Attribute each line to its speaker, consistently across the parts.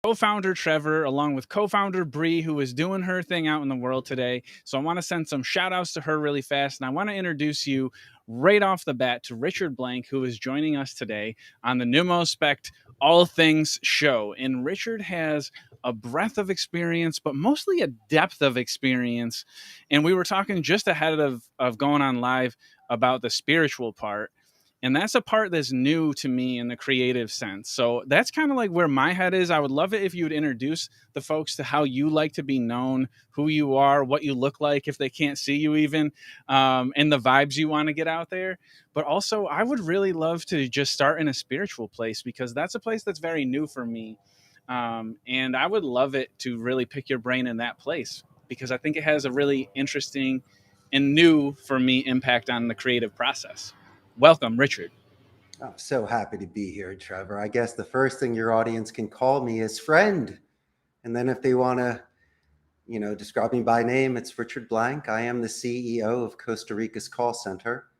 Speaker 1: co-founder Trevor, along with co-founder Bree, who is doing her thing out in the world today. So I want to send some shout outs to her really fast. And I want to introduce you right off the bat to Richard Blank, who is joining us today on the NumOspect All Things show. And Richard has a breadth of experience, but mostly a depth of experience. And we were talking just ahead of going on live about the spiritual part. And that's a part that's new to me in the creative sense. So that's kind of like where my head is. I would love it if you would introduce the folks to how you like to be known, who you are, what you look like if they can't see you even, and the vibes you want to get out there. But also, I would really love to just start in a spiritual place because that's a place that's very new for me. And I would love it to really pick your brain in that place because I think it has a really interesting and new for me impact on the creative process. Welcome, Richard.
Speaker 2: I'm so happy to be here, Trevor. I guess the first thing your audience can call me is friend. And then if they want to, describe me by name, it's Richard Blank. I am the CEO of Costa Rica's call center.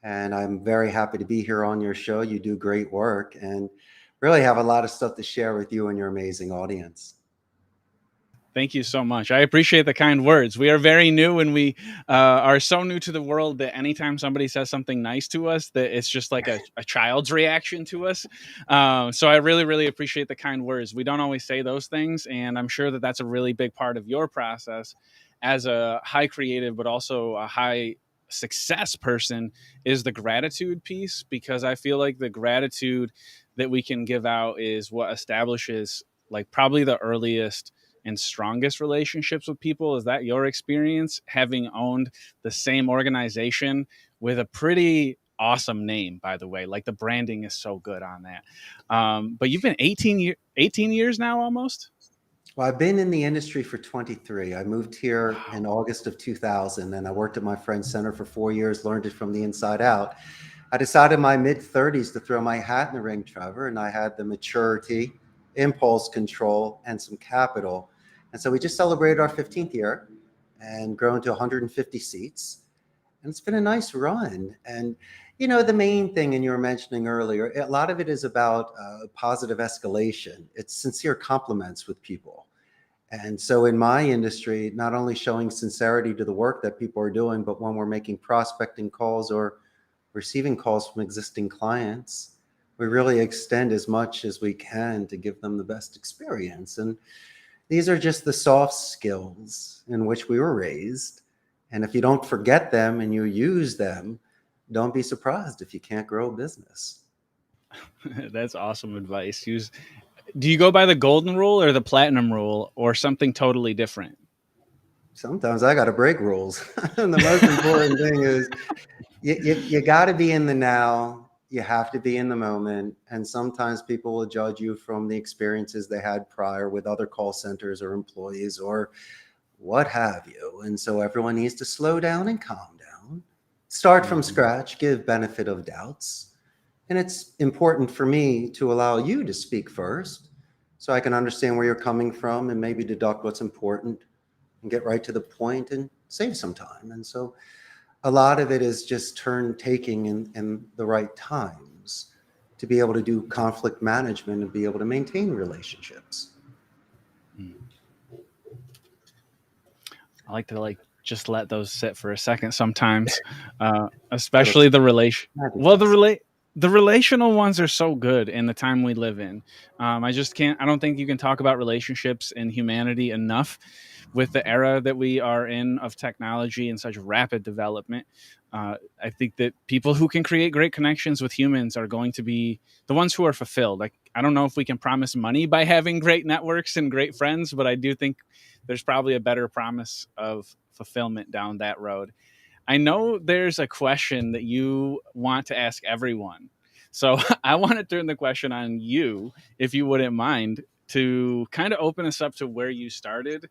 Speaker 2: And I'm very happy to be here on your show. You do great work and really have a lot of stuff to share with you and your amazing audience.
Speaker 1: Thank you so much. I appreciate the kind words. We are very new and we are so new to the world that anytime somebody says something nice to us, that it's just like a child's reaction to us. So I really, really appreciate the kind words. We don't always say those things. And I'm sure that that's a really big part of your process as a high creative, but also a high success person is the gratitude piece, because I feel like the gratitude that we can give out is what establishes like probably the earliest and strongest relationships with people. Is that your experience, having owned the same organization with a pretty awesome name, by the way? Like the branding is so good on that. But you've been 18 years now almost?
Speaker 2: Well, I've been in the industry for 23. I moved here in August of 2000 and I worked at my friend's center for 4 years, learned it from the inside out. I decided in my mid 30s to throw my hat in the ring, Trevor, and I had the maturity, impulse control, and some capital. And so we just celebrated our 15th year and grown to 150 seats. And it's been a nice run. And, the main thing, and you were mentioning earlier, a lot of it is about positive escalation. It's sincere compliments with people. And so in my industry, not only showing sincerity to the work that people are doing, but when we're making prospecting calls or receiving calls from existing clients, we really extend as much as we can to give them the best experience. And these are just the soft skills in which we were raised. And if you don't forget them and you use them, don't be surprised if you can't grow a business.
Speaker 1: That's awesome advice. Do you go by the golden rule or the platinum rule or something totally different?
Speaker 2: Sometimes I got to break rules. And the most important thing is you got to be in the now. You have to be in the moment. And sometimes people will judge you from the experiences they had prior with other call centers or employees or what have you. And so everyone needs to slow down and calm down, start from scratch, give benefit of doubts. And it's important for me to allow you to speak first so I can understand where you're coming from and maybe deduct what's important and get right to the point and save some time. And so a lot of it is just turn taking in the right times to be able to do conflict management and be able to maintain relationships.
Speaker 1: I like to just let those sit for a second sometimes, especially the relation. Well, the relational ones are so good in the time we live in. I don't think you can talk about relationships and humanity enough with the era that we are in of technology and such rapid development. I think that people who can create great connections with humans are going to be the ones who are fulfilled. Like, I don't know if we can promise money by having great networks and great friends, but I do think there's probably a better promise of fulfillment down that road. I know there's a question that you want to ask everyone. So I want to turn the question on you, if you wouldn't mind, to kind of open us up to where you started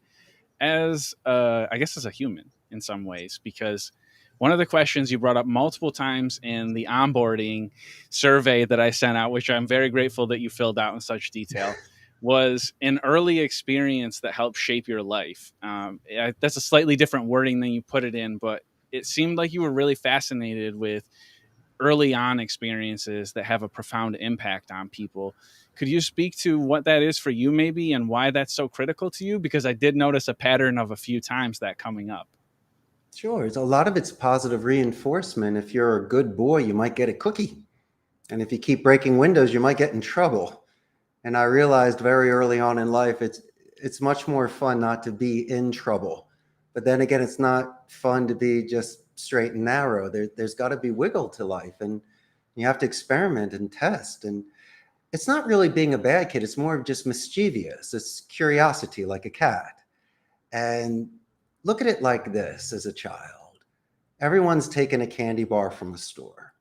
Speaker 1: as, I guess, as a human in some ways, because one of the questions you brought up multiple times in the onboarding survey that I sent out, which I'm very grateful that you filled out in such detail, was an early experience that helped shape your life. That's a slightly different wording than you put it in, but it seemed like you were really fascinated with early on experiences that have a profound impact on people. Could you speak to what that is for you, maybe, and why that's so critical to you? Because I did notice a pattern of a few times that coming up.
Speaker 2: Sure. A lot of it's positive reinforcement. If you're a good boy, you might get a cookie. And if you keep breaking windows, you might get in trouble. And I realized very early on in life, it's much more fun not to be in trouble. But then again, it's not fun to be just straight and narrow. There's got to be wiggle to life, and you have to experiment and test. And it's not really being a bad kid. It's more of just mischievous. It's curiosity, like a cat. And look at it like this: as a child, everyone's taken a candy bar from a store.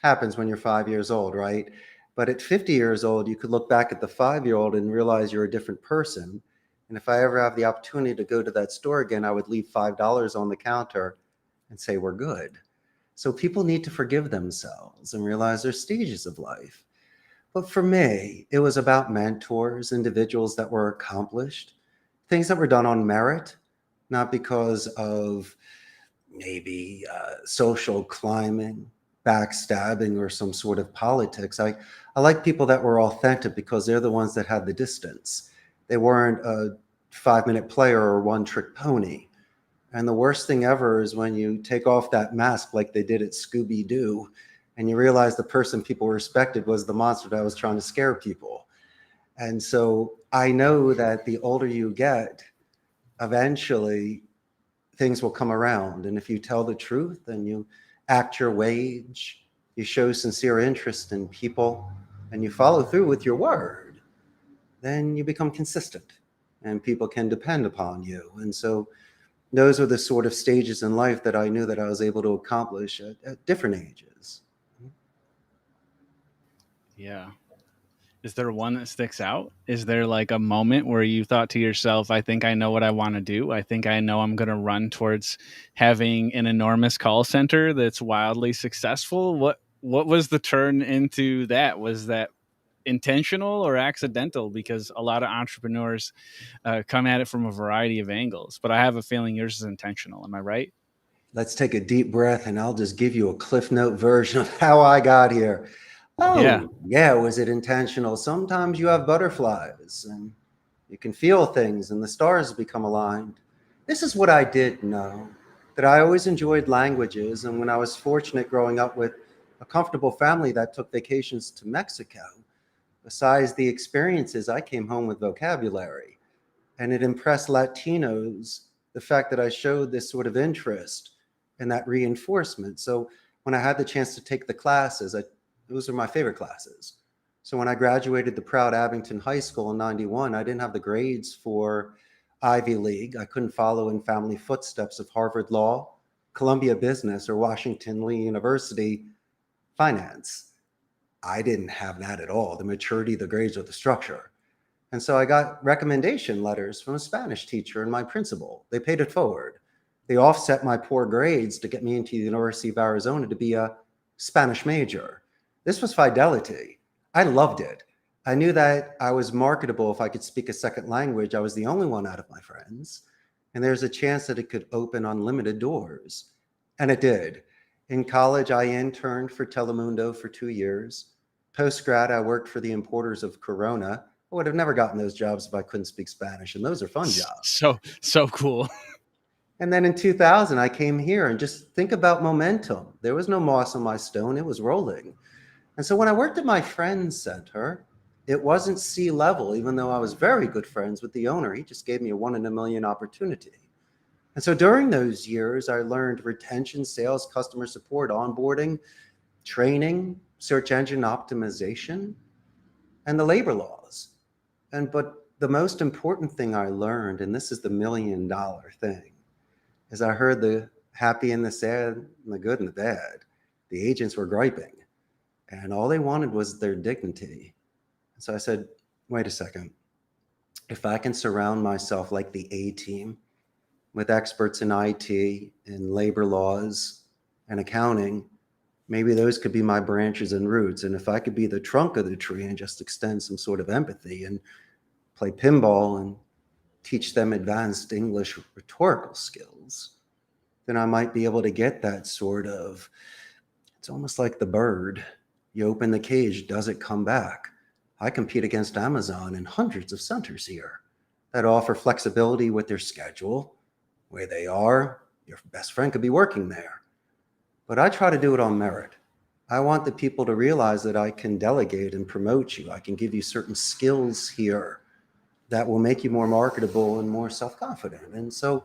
Speaker 2: Happens when you're 5 years old, right? But at 50 years old, you could look back at the 5-year-old and realize you're a different person. And if I ever have the opportunity to go to that store again, I would leave $5 on the counter and say, we're good. So people need to forgive themselves and realize there's stages of life. But for me, it was about mentors, individuals that were accomplished, things that were done on merit, not because of maybe social climbing, backstabbing, or some sort of politics. I like people that were authentic because they're the ones that had the distance. They weren't a 5-minute player or one-trick pony. And the worst thing ever is when you take off that mask like they did at Scooby-Doo and you realize the person people respected was the monster that was trying to scare people. And so I know that the older you get, eventually things will come around. And if you tell the truth and you act your wage, you show sincere interest in people, and you follow through with your word, then you become consistent and people can depend upon you. And so those are the sort of stages in life that I knew that I was able to accomplish at different ages.
Speaker 1: Yeah. Is there one that sticks out? Is there like a moment where you thought to yourself, I think I know what I want to do. I think I know I'm going to run towards having an enormous call center that's wildly successful? What was the turn into that? Was that intentional or accidental? Because a lot of entrepreneurs come at it from a variety of angles, but I have a feeling yours is intentional. Am I right?
Speaker 2: Let's take a deep breath and I'll just give you a Cliff Note version of how I got here.
Speaker 1: Yeah.
Speaker 2: Oh, yeah, was it intentional? Sometimes you have butterflies and you can feel things and the stars become aligned. This is what I did know, that I always enjoyed languages. And when I was fortunate growing up with a comfortable family that took vacations to Mexico, besides the experiences, I came home with vocabulary. And it impressed Latinos, the fact that I showed this sort of interest and that reinforcement. So when I had the chance to take the classes, those are my favorite classes. So when I graduated the proud Abington High School in 91, I didn't have the grades for Ivy League. I couldn't follow in family footsteps of Harvard Law, Columbia Business, or Washington Lee University Finance. I didn't have that at all, the maturity, the grades, or the structure. And so I got recommendation letters from a Spanish teacher and my principal. They paid it forward. They offset my poor grades to get me into the University of Arizona to be a Spanish major. This was fidelity. I loved it. I knew that I was marketable if I could speak a second language. I was the only one out of my friends. And there's a chance that it could open unlimited doors. And it did. In college, I interned for Telemundo for 2 years. Post-grad, I worked for the importers of Corona. I would have never gotten those jobs if I couldn't speak Spanish, and those are fun jobs.
Speaker 1: So cool.
Speaker 2: And then in 2000, I came here, and just think about momentum. There was no moss on my stone, it was rolling. And so when I worked at my friend's center, it wasn't C-level, even though I was very good friends with the owner. He just gave me a 1 in a million opportunity. And so during those years, I learned retention, sales, customer support, onboarding, training, search engine optimization, and the labor laws. But the most important thing I learned, and this is the $1 million thing, is I heard the happy and the sad and the good and the bad. The agents were griping, and all they wanted was their dignity. And so I said, wait a second. If I can surround myself like the A team with experts in IT and labor laws and accounting, maybe those could be my branches and roots. And if I could be the trunk of the tree and just extend some sort of empathy and play pinball and teach them advanced English rhetorical skills, then I might be able to get that sort of It's almost like the bird. You open the cage, does it come back? I compete against Amazon and hundreds of centers here that offer flexibility with their schedule, where they are. Your best friend could be working there. But I try to do it on merit. I want the people to realize that I can delegate and promote you. I can give you certain skills here that will make you more marketable and more self-confident. And so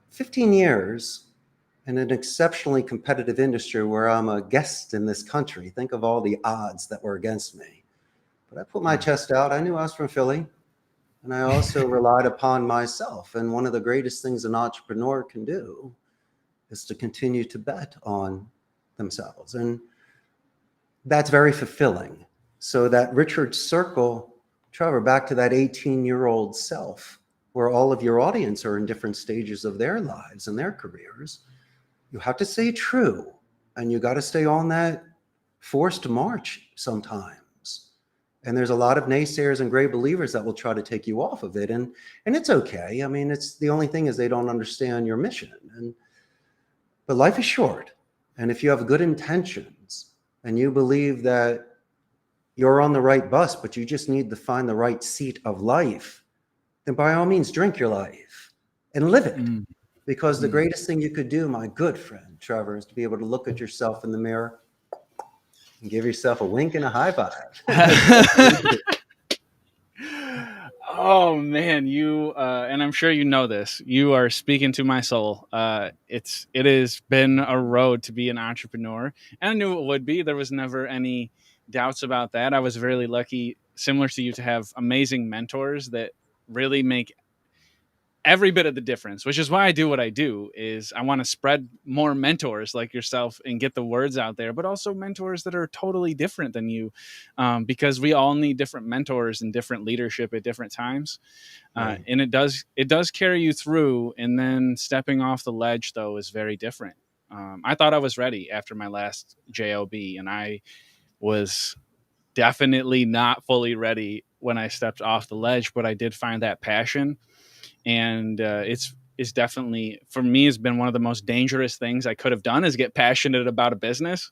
Speaker 2: 15 years in an exceptionally competitive industry where I'm a guest in this country, think of all the odds that were against me. But I put my chest out. I knew I was from Philly, and I also relied upon myself. And one of the greatest things an entrepreneur can do is to continue to bet on themselves. And that's very fulfilling. So that Richard Circle, Trevor, back to that 18-year-old self, where all of your audience are in different stages of their lives and their careers, you have to stay true, and you got to stay on that forced march sometimes. And there's a lot of naysayers and great believers that will try to take you off of it. And it's okay. I mean, it's the only thing is they don't understand your mission. But life is short. And if you have good intentions and you believe that you're on the right bus, but you just need to find the right seat of life, then by all means, drink your life and live it. Because the greatest thing you could do, my good friend Trevor, is to be able to look at yourself in the mirror and give yourself a wink and a high five.
Speaker 1: Oh man, you and I'm sure you know this. You are speaking to my soul. It has been a road to be an entrepreneur, and I knew it would be. There was never any doubts about that. I was really lucky, similar to you, to have amazing mentors that really make every bit of the difference, which is why I do what I do. Is I want to spread more mentors like yourself and get the words out there, but also mentors that are totally different than you, because we all need different mentors and different leadership at different times.
Speaker 2: Right.
Speaker 1: And it does carry you through. And then stepping off the ledge, though, is very different. I thought I was ready after my last job, and I was definitely not fully ready when I stepped off the ledge, but I did find that passion. And it's definitely, for me, has been one of the most dangerous things I could have done, is get passionate about a business,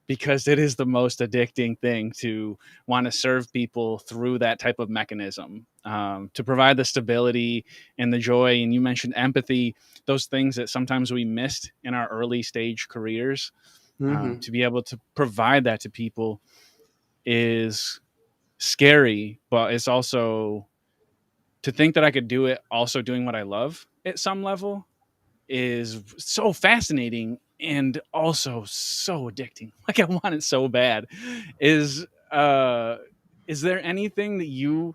Speaker 1: because it is the most addicting thing to want to serve people through that type of mechanism, to provide the stability and the joy. And you mentioned empathy, those things that sometimes we missed in our early stage careers. To be able to provide that to people is scary, but it's also, to think that I could do it also doing what I love at some level, is so fascinating and also so addicting. Like, I want it so bad. Is there anything that you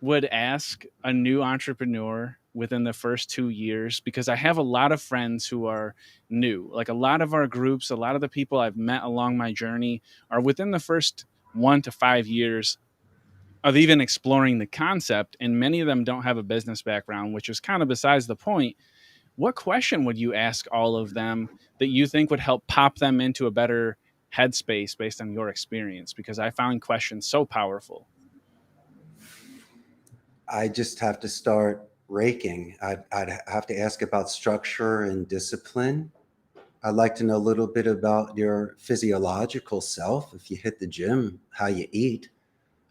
Speaker 1: would ask a new entrepreneur within the first 2 years? Because I have a lot of friends who are new. Like, a lot of our groups, a lot of the people I've met along my journey are within the first 1 to 5 years of even exploring the concept, and many of them don't have a business background, which is kind of besides the point. What question would you ask all of them that you think would help pop them into a better headspace based on your experience? Because I found questions so powerful.
Speaker 2: I just have to start raking. I'd have to ask about structure and discipline. I'd like to know a little bit about your physiological self. If you hit the gym, how you eat.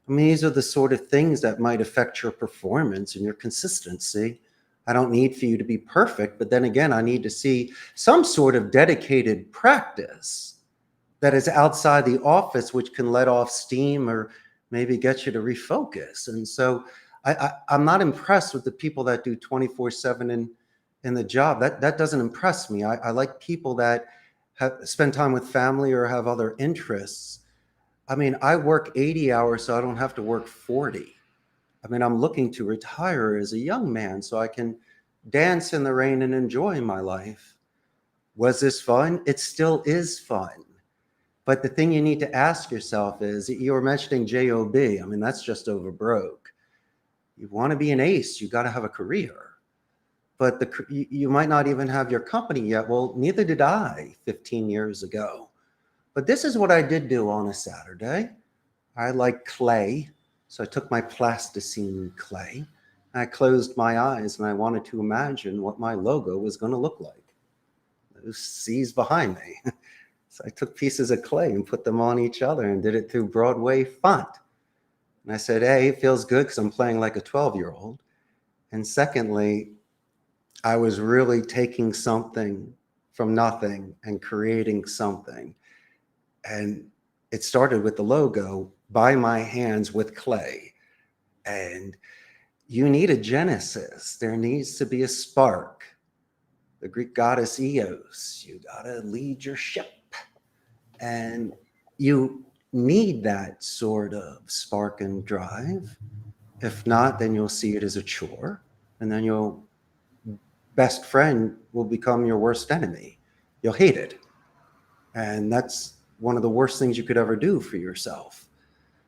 Speaker 2: I mean, these are the sort of things that might affect your performance and your consistency. I don't need for you to be perfect, but then again, I need to see some sort of dedicated practice that is outside the office, which can let off steam or maybe get you to refocus. And so I'm not impressed with the people that do 24/7 in the job. That doesn't impress me. I like people that have spend time with family or have other interests. I mean, I work 80 hours, so I don't have to work 40. I mean, I'm looking to retire as a young man so I can dance in the rain and enjoy my life. Was this fun? It still is fun. But the thing you need to ask yourself is, you were mentioning JOB. I mean, that's just over broke. You want to be an ace, you got to have a career. But you might not even have your company yet. Well, neither did I 15 years ago. But this is what I did do on a Saturday. I like clay. So I took my plasticine clay. I closed my eyes and I wanted to imagine what my logo was going to look like. Those C's behind me. So I took pieces of clay and put them on each other and did it through Broadway font. And I said, hey, it feels good because I'm playing like a 12-year-old. And secondly, I was really taking something from nothing and creating something. And it started with the logo by my hands with clay. And you need a genesis. There needs to be a spark. The Greek goddess Eos, you gotta lead your ship. And you need that sort of spark and drive. If not, then you'll see it as a chore. And then your best friend will become your worst enemy. You'll hate it. And that's one of the worst things you could ever do for yourself.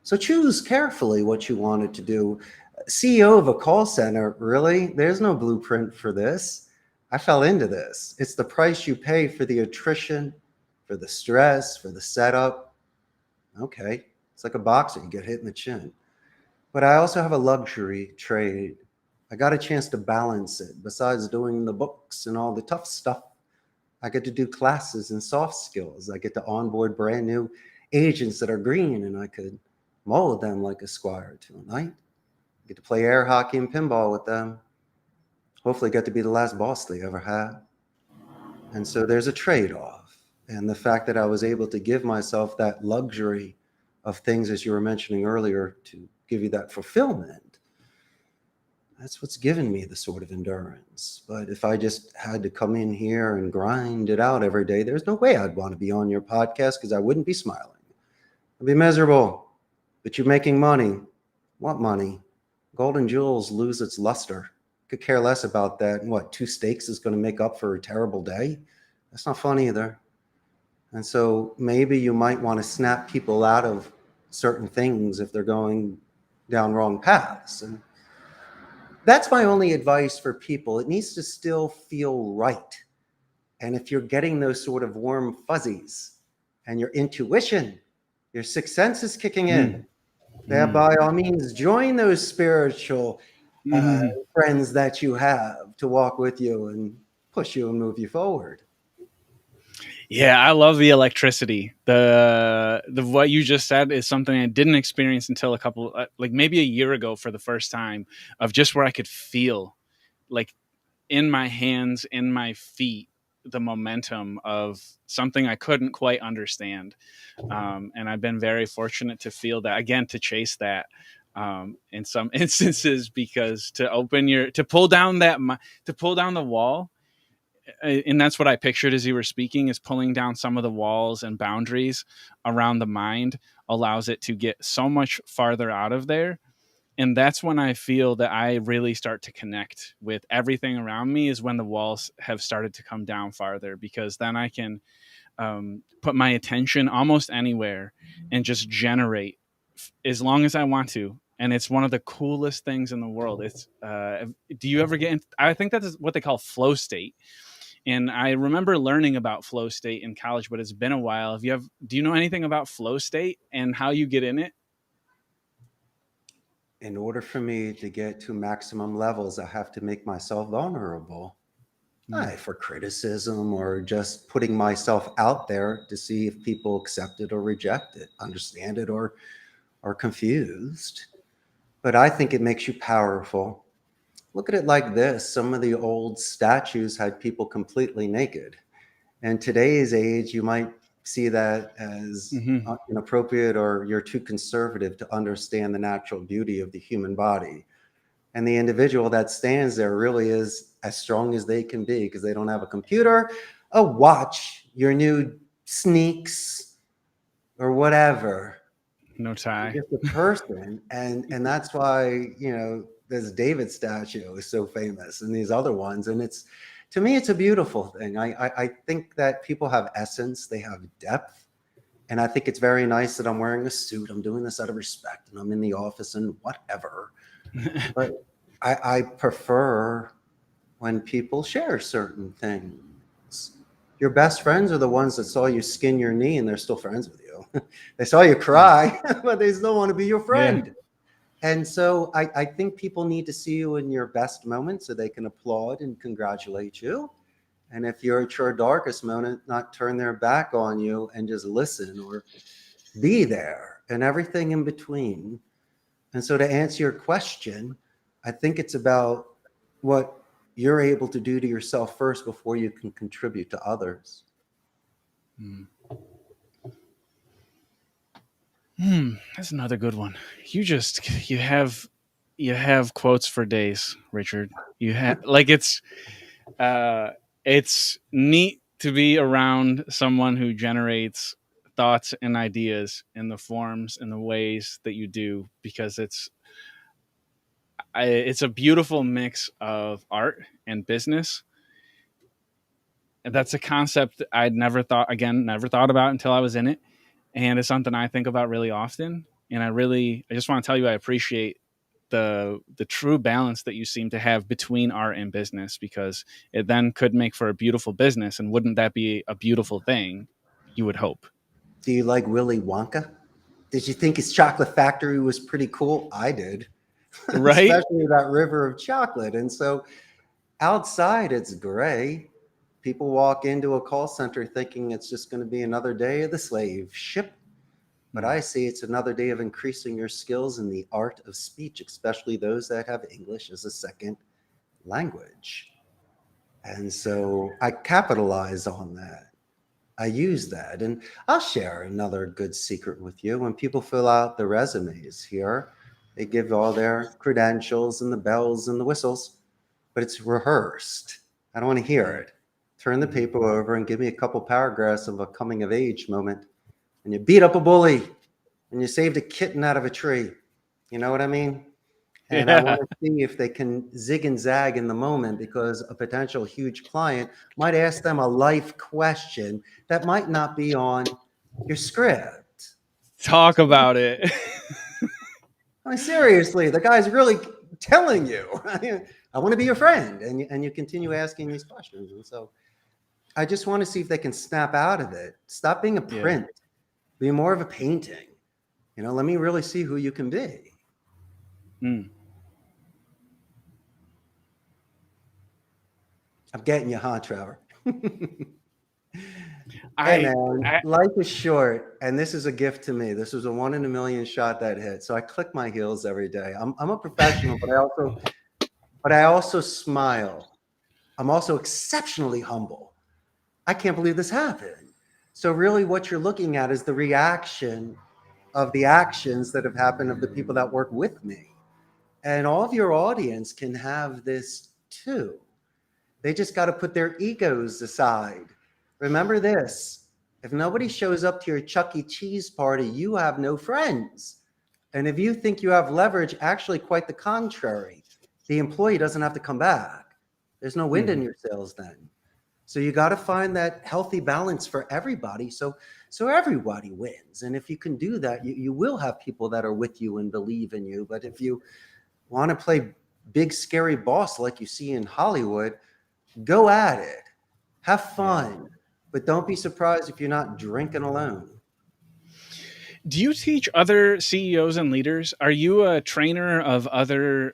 Speaker 2: So choose carefully what you wanted to do. CEO of a call center, really? There's no blueprint for this. I fell into this. It's the price you pay for the attrition, for the stress, for the setup. Okay, it's like a boxer, you get hit in the chin. But I also have a luxury trade. I got a chance to balance it. Besides doing the books and all the tough stuff, I get to do classes in soft skills. I get to onboard brand new agents that are green, and I could mold them like a squire to a knight. I get to play air hockey and pinball with them. Hopefully get to be the last boss they ever had. And so there's a trade-off. And the fact that I was able to give myself that luxury of things, as you were mentioning earlier, to give you that fulfillment, that's what's given me the sort of endurance. But if I just had to come in here and grind it out every day, there's no way I'd want to be on your podcast because I wouldn't be smiling. I'd be miserable. But you're making money. What money? Golden jewels lose its luster. Could care less about that. What, 2 steaks is going to make up for a terrible day? That's not fun either. And so maybe you might want to snap people out of certain things if they're going down wrong paths. And that's my only advice for people. It needs to still feel right. And if you're getting those sort of warm fuzzies and your intuition, your sixth sense is kicking in, then by all means, join those spiritual friends that you have to walk with you and push you and move you forward.
Speaker 1: Yeah, I love the electricity. The what you just said is something I didn't experience until a couple, like maybe a year ago for the first time, of just where I could feel, like in my hands, in my feet, the momentum of something I couldn't quite understand. And I've been very fortunate to feel that, again, to chase that in some instances, because to pull down the wall, and that's what I pictured as you were speaking, is pulling down some of the walls and boundaries around the mind allows it to get so much farther out of there. And that's when I feel that I really start to connect with everything around me, is when the walls have started to come down farther, because then I can put my attention almost anywhere and just generate as long as I want to. And it's one of the coolest things in the world. It's do you ever get in, I think that's what they call flow state. And I remember learning about flow state in college, but it's been a while. Do you know anything about flow state and how you get in it?
Speaker 2: In order for me to get to maximum levels, I have to make myself vulnerable. For criticism or just putting myself out there to see if people accept it or reject it, understand it or are confused. But I think it makes you powerful. Look at it like this. Some of the old statues had people completely naked. In today's age, you might see that as inappropriate, or you're too conservative to understand the natural beauty of the human body. And the individual that stands there really is as strong as they can be, because they don't have a computer, a watch, your new sneaks, or whatever.
Speaker 1: No tie.
Speaker 2: Just a person. And that's why, this David statue is so famous, and these other ones. And to me, it's a beautiful thing. I think that people have essence, they have depth. And I think it's very nice that I'm wearing a suit. I'm doing this out of respect, and I'm in the office and whatever. But I prefer when people share certain things. Your best friends are the ones that saw you skin your knee and they're still friends with you. They saw you cry, but they still want to be your friend. Yeah. And so I think people need to see you in your best moment so they can applaud and congratulate you. And if you're at your darkest moment, not turn their back on you and just listen or be there and everything in between. And so to answer your question, I think it's about what you're able to do to yourself first before you can contribute to others.
Speaker 1: That's another good one. You have quotes for days, Richard. You have like it's neat to be around someone who generates thoughts and ideas in the forms and the ways that you do, because it's a beautiful mix of art and business. And that's a concept I'd never thought about until I was in it, and it's something I think about really often. And I just want to tell you I appreciate the true balance that you seem to have between art and business, because it then could make for a beautiful business. And wouldn't that be a beautiful thing? You would hope.
Speaker 2: Do you like Willy Wonka? Did you think his chocolate factory was pretty cool? I did,
Speaker 1: Right?
Speaker 2: especially that river of chocolate. And so outside, it's gray. People walk into a call center thinking it's just going to be another day of the slave ship. But I see it's another day of increasing your skills in the art of speech, especially those that have English as a second language. And so I capitalize on that. I use that. And I'll share another good secret with you. When people fill out the resumes here, they give all their credentials and the bells and the whistles, but it's rehearsed. I don't want to hear it. Turn the paper over and give me a couple paragraphs of a coming of age moment. And you beat up a bully and you saved a kitten out of a tree. You know what I mean? And I
Speaker 1: Yeah.
Speaker 2: want to see if they can zig and zag in the moment, because a potential huge client might ask them a life question that might not be on your script.
Speaker 1: Talk about it.
Speaker 2: I mean, seriously, the guy's really telling you, I want to be your friend. And you continue asking these questions. And so I just want to see if they can snap out of it. Stop being a print, be more of a painting. Let me really see who you can be.
Speaker 1: Mm.
Speaker 2: I'm getting you, huh, Trevor? Hey,
Speaker 1: I,
Speaker 2: man,
Speaker 1: I
Speaker 2: life is short, and this is a gift to me. This was a 1 in a million shot that hit. So I click my heels every day. I'm a professional, but I also smile. I'm also exceptionally humble. I can't believe this happened. So really what you're looking at is the reaction of the actions that have happened of the people that work with me. And all of your audience can have this too. They just got to put their egos aside. Remember this: if nobody shows up to your Chuck E. Cheese party, you have no friends. And if you think you have leverage, actually quite the contrary. The employee doesn't have to come back. There's no wind in your sails then. So you got to find that healthy balance for everybody. So everybody wins. And if you can do that, you will have people that are with you and believe in you. But if you want to play big, scary boss like you see in Hollywood, go at it. Have fun. But don't be surprised if you're not drinking alone.
Speaker 1: Do you teach other CEOs and leaders? Are you a trainer of other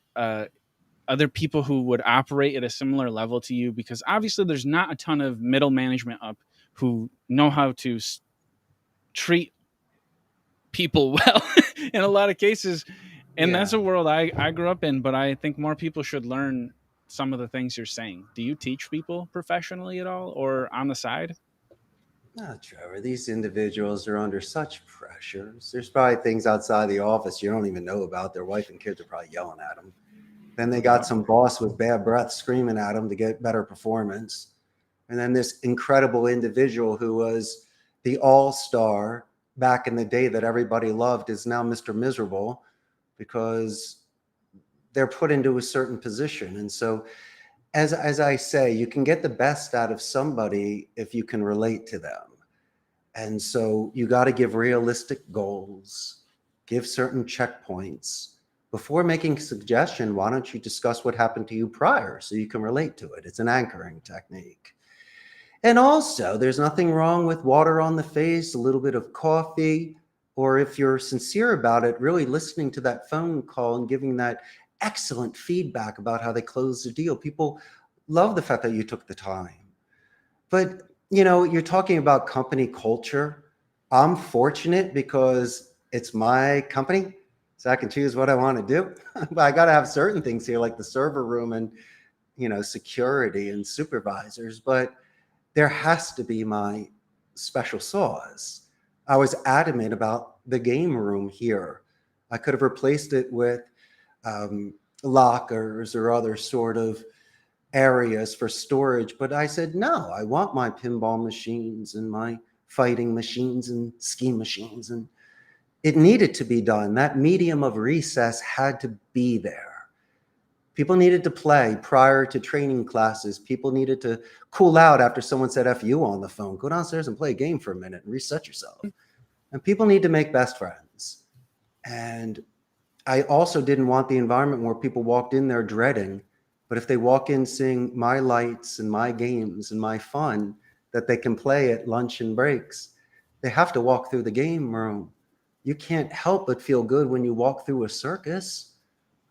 Speaker 1: people who would operate at a similar level to you? Because obviously, there's not a ton of middle management up who know how to treat people well in a lot of cases. And that's a world I grew up in, but I think more people should learn some of the things you're saying. Do you teach people professionally at all or on the side?
Speaker 2: No, Trevor, these individuals are under such pressures. There's probably things outside the office you don't even know about. Their wife and kids are probably yelling at them. Then they got some boss with bad breath screaming at them to get better performance. And then this incredible individual who was the all-star back in the day that everybody loved is now Mr. Miserable because they're put into a certain position. And so as I say, you can get the best out of somebody if you can relate to them. And so you got to give realistic goals, give certain checkpoints. Before making a suggestion, why don't you discuss what happened to you prior so you can relate to it? It's an anchoring technique. And also, there's nothing wrong with water on the face, a little bit of coffee, or if you're sincere about it, really listening to that phone call and giving that excellent feedback about how they closed the deal. People love the fact that you took the time. But, you know, you're talking about company culture. I'm fortunate because it's my company, so I can choose what I want to do. But I got to have certain things here, like the server room and, you know, security and supervisors. But there has to be my special sauce. I was adamant about the game room here. I could have replaced it with um, lockers or other sort of areas for storage. But I said, no, I want my pinball machines and my fighting machines and ski machines. And it needed to be done. That medium of recess had to be there. People needed to play prior to training classes. People needed to cool out after someone said F you on the phone. Go downstairs and play a game for a minute and reset yourself. And people need to make best friends. And I also didn't want the environment where people walked in there dreading, but if they walk in seeing my lights and my games and my fun that they can play at lunch and breaks, they have to walk through the game room. You can't help but feel good when you walk through a circus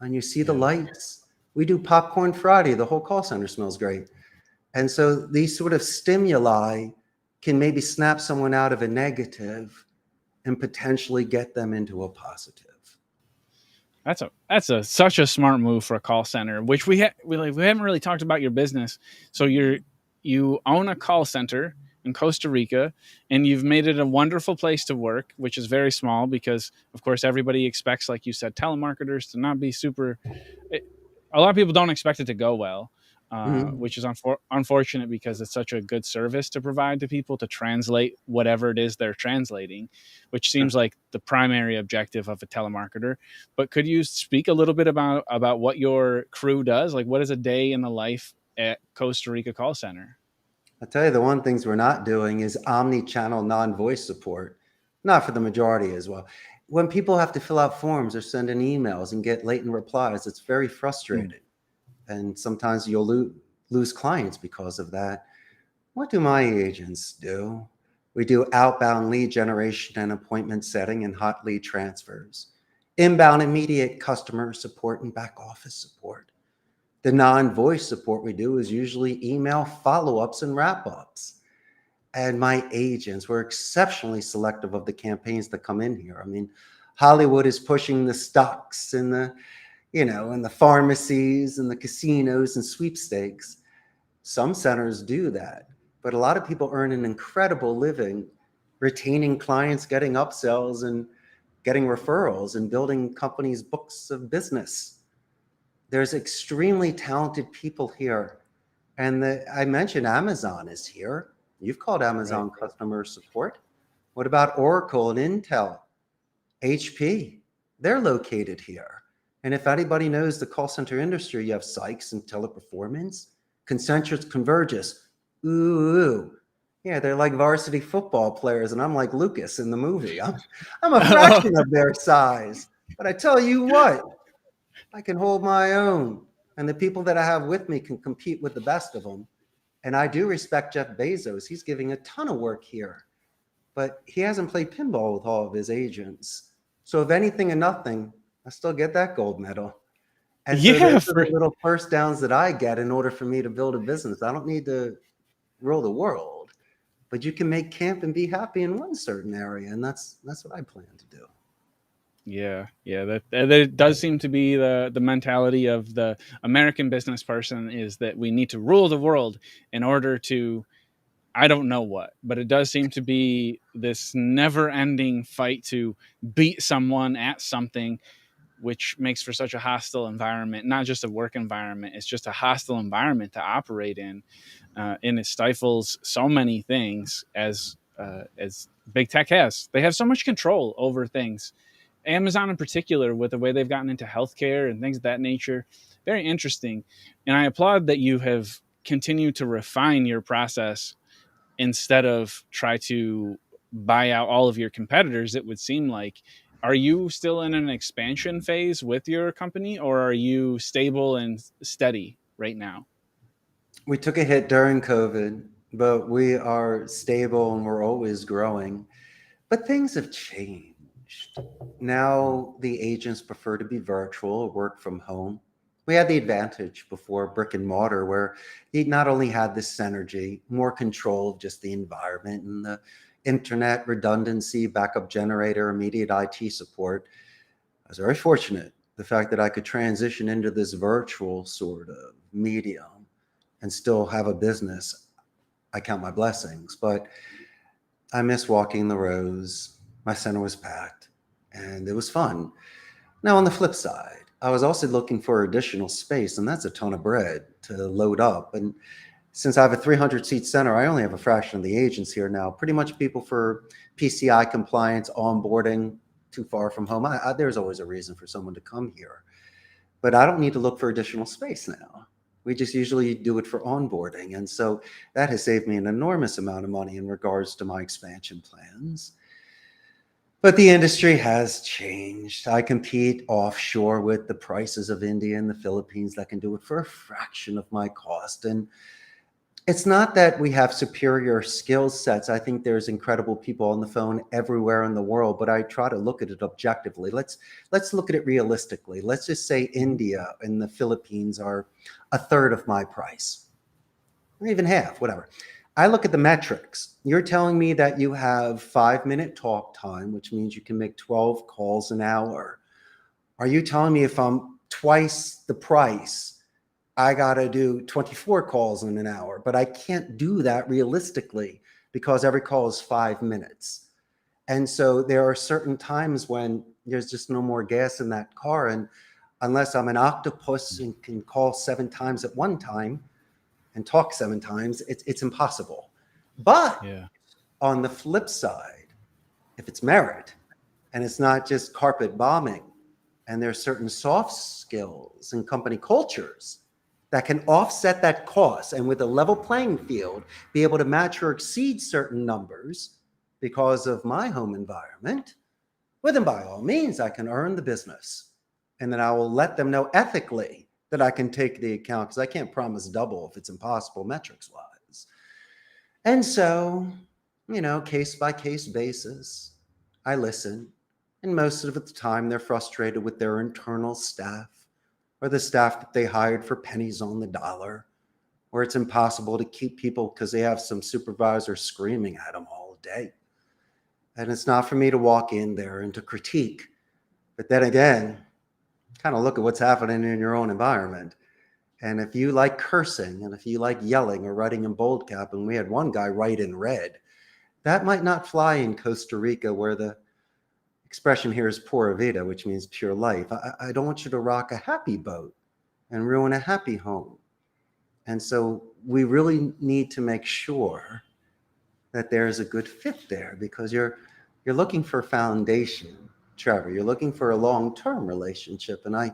Speaker 2: and you see the
Speaker 1: Yeah.
Speaker 2: lights. We do popcorn Friday. The whole call center smells great. And so these sort of stimuli can maybe snap someone out of a negative and potentially get them into a positive.
Speaker 1: That's a such a smart move for a call center, which we haven't really talked about your business. So you own a call center in Costa Rica, and you've made it a wonderful place to work, which is very small because, of course, everybody expects, like you said, telemarketers to not be super. A lot of people don't expect it to go well,
Speaker 2: Mhm.
Speaker 1: which is unfortunate because it's such a good service to provide to people to translate whatever it is they're translating, which seems like the primary objective of a telemarketer. But could you speak a little bit about what your crew does? Like, what is a day in the life at Costa Rica call center?
Speaker 2: I'll tell you the one things we're not doing is omni-channel non-voice support. Not for the majority as well. When people have to fill out forms or send in emails and get latent replies, it's very
Speaker 1: Hmm.
Speaker 2: frustrating. And sometimes you'll lose clients because of that. What do my agents do? We do outbound lead generation and appointment setting and hot lead transfers, inbound immediate customer support and back office support. The non-voice support we do is usually email follow-ups and wrap-ups. And my agents were exceptionally selective of the campaigns that come in here. I mean, Hollywood is pushing the stocks and the, you know, and the pharmacies and the casinos and sweepstakes. Some centers do that, but a lot of people earn an incredible living retaining clients, getting upsells and getting referrals and building companies' books of business. There's extremely talented people here. And I mentioned Amazon is here. You've called
Speaker 1: Right.
Speaker 2: Amazon customer support. What about Oracle and Intel, HP? They're located here. And if anybody knows the call center industry, you have Sykes and Teleperformance, Concentrix, Convergys. Ooh, yeah, they're like varsity football players, and I'm like Lucas in the movie. I'm a fraction of their size, but I tell you what, I can hold my own, and the people that I have with me can compete with the best of them. And I do respect Jeff Bezos. He's giving a ton of work here, but he hasn't played pinball with all of his agents. So if anything and nothing, I still get that gold medal. And so those
Speaker 1: Yeah,
Speaker 2: are the
Speaker 1: for
Speaker 2: little first downs that I get in order for me to build a business. I don't need to rule the world, but you can make camp and be happy in one certain area, and that's what I plan to do.
Speaker 1: yeah, that does seem to be the mentality of the American business person, is that we need to rule the world in order to, I don't know what, but it does seem to be this never ending fight to beat someone at something, which makes for such a hostile environment, not just a work environment, it's just a hostile environment to operate in. And it stifles so many things as big tech has. They have so much control over things. Amazon in particular, with the way they've gotten into healthcare and things of that nature, very interesting. And I applaud that you have continued to refine your process instead of try to buy out all of your competitors. It would seem like, are you still in an expansion phase with your company, or are you stable and steady right now?
Speaker 2: We took a hit during COVID, but we are stable and we're always growing. But things have changed. Now the agents prefer to be virtual or work from home. We had the advantage before brick and mortar where you not only had this synergy, more control of just the environment and the internet redundancy, backup generator, immediate IT support. I was very fortunate the fact that I could transition into this virtual sort of medium and still have a business. I count my blessings, but I miss walking the rows. My center was packed and it was fun. Now, on the flip side, I was also looking for additional space, and that's a ton of bread to load up. And since I have a 300-seat center, I only have a fraction of the agents here now. Pretty much people for PCI compliance, onboarding, too far from home. There's always a reason for someone to come here. But I don't need to look for additional space now. We just usually do it for onboarding. And so that has saved me an enormous amount of money in regards to my expansion plans. But the industry has changed. I compete offshore with the prices of India and the Philippines that can do it for a fraction of my cost. And it's not that we have superior skill sets. I think there's incredible people on the phone everywhere in the world, but I try to look at it objectively. Let's look at it realistically. Let's just say India and the Philippines are a third of my price, or even half, whatever. I look at the metrics. You're telling me that you have 5-minute talk time, which means you can make 12 calls an hour. Are you telling me if I'm twice the price, I got to do 24 calls in an hour? But I can't do that realistically because every call is 5 minutes. And so there are certain times when there's just no more gas in that car. And unless I'm an octopus and can call 7 times at one time, and talk 7 times, it's impossible. But
Speaker 1: Yeah.
Speaker 2: on the flip side, if it's merit and it's not just carpet bombing, and there's certain soft skills and company cultures that can offset that cost and with a level playing field, be able to match or exceed certain numbers because of my home environment, well, then by all means, I can earn the business. And then I will let them know ethically that I can take the account because I can't promise double if it's impossible metrics wise. And so, case by case basis, I listen. And most of the time they're frustrated with their internal staff or the staff that they hired for pennies on the dollar, or it's impossible to keep people because they have some supervisor screaming at them all day. And it's not for me to walk in there and to critique. But then again, kind of look at what's happening in your own environment. And if you like cursing and if you like yelling or writing in bold cap, and we had one guy write in red, that might not fly in Costa Rica where the expression here is pura vida, which means pure life. I don't want you to rock a happy boat and ruin a happy home. And so we really need to make sure that there's a good fit there because you're looking for foundation, Trevor. You're looking for a long-term relationship. And I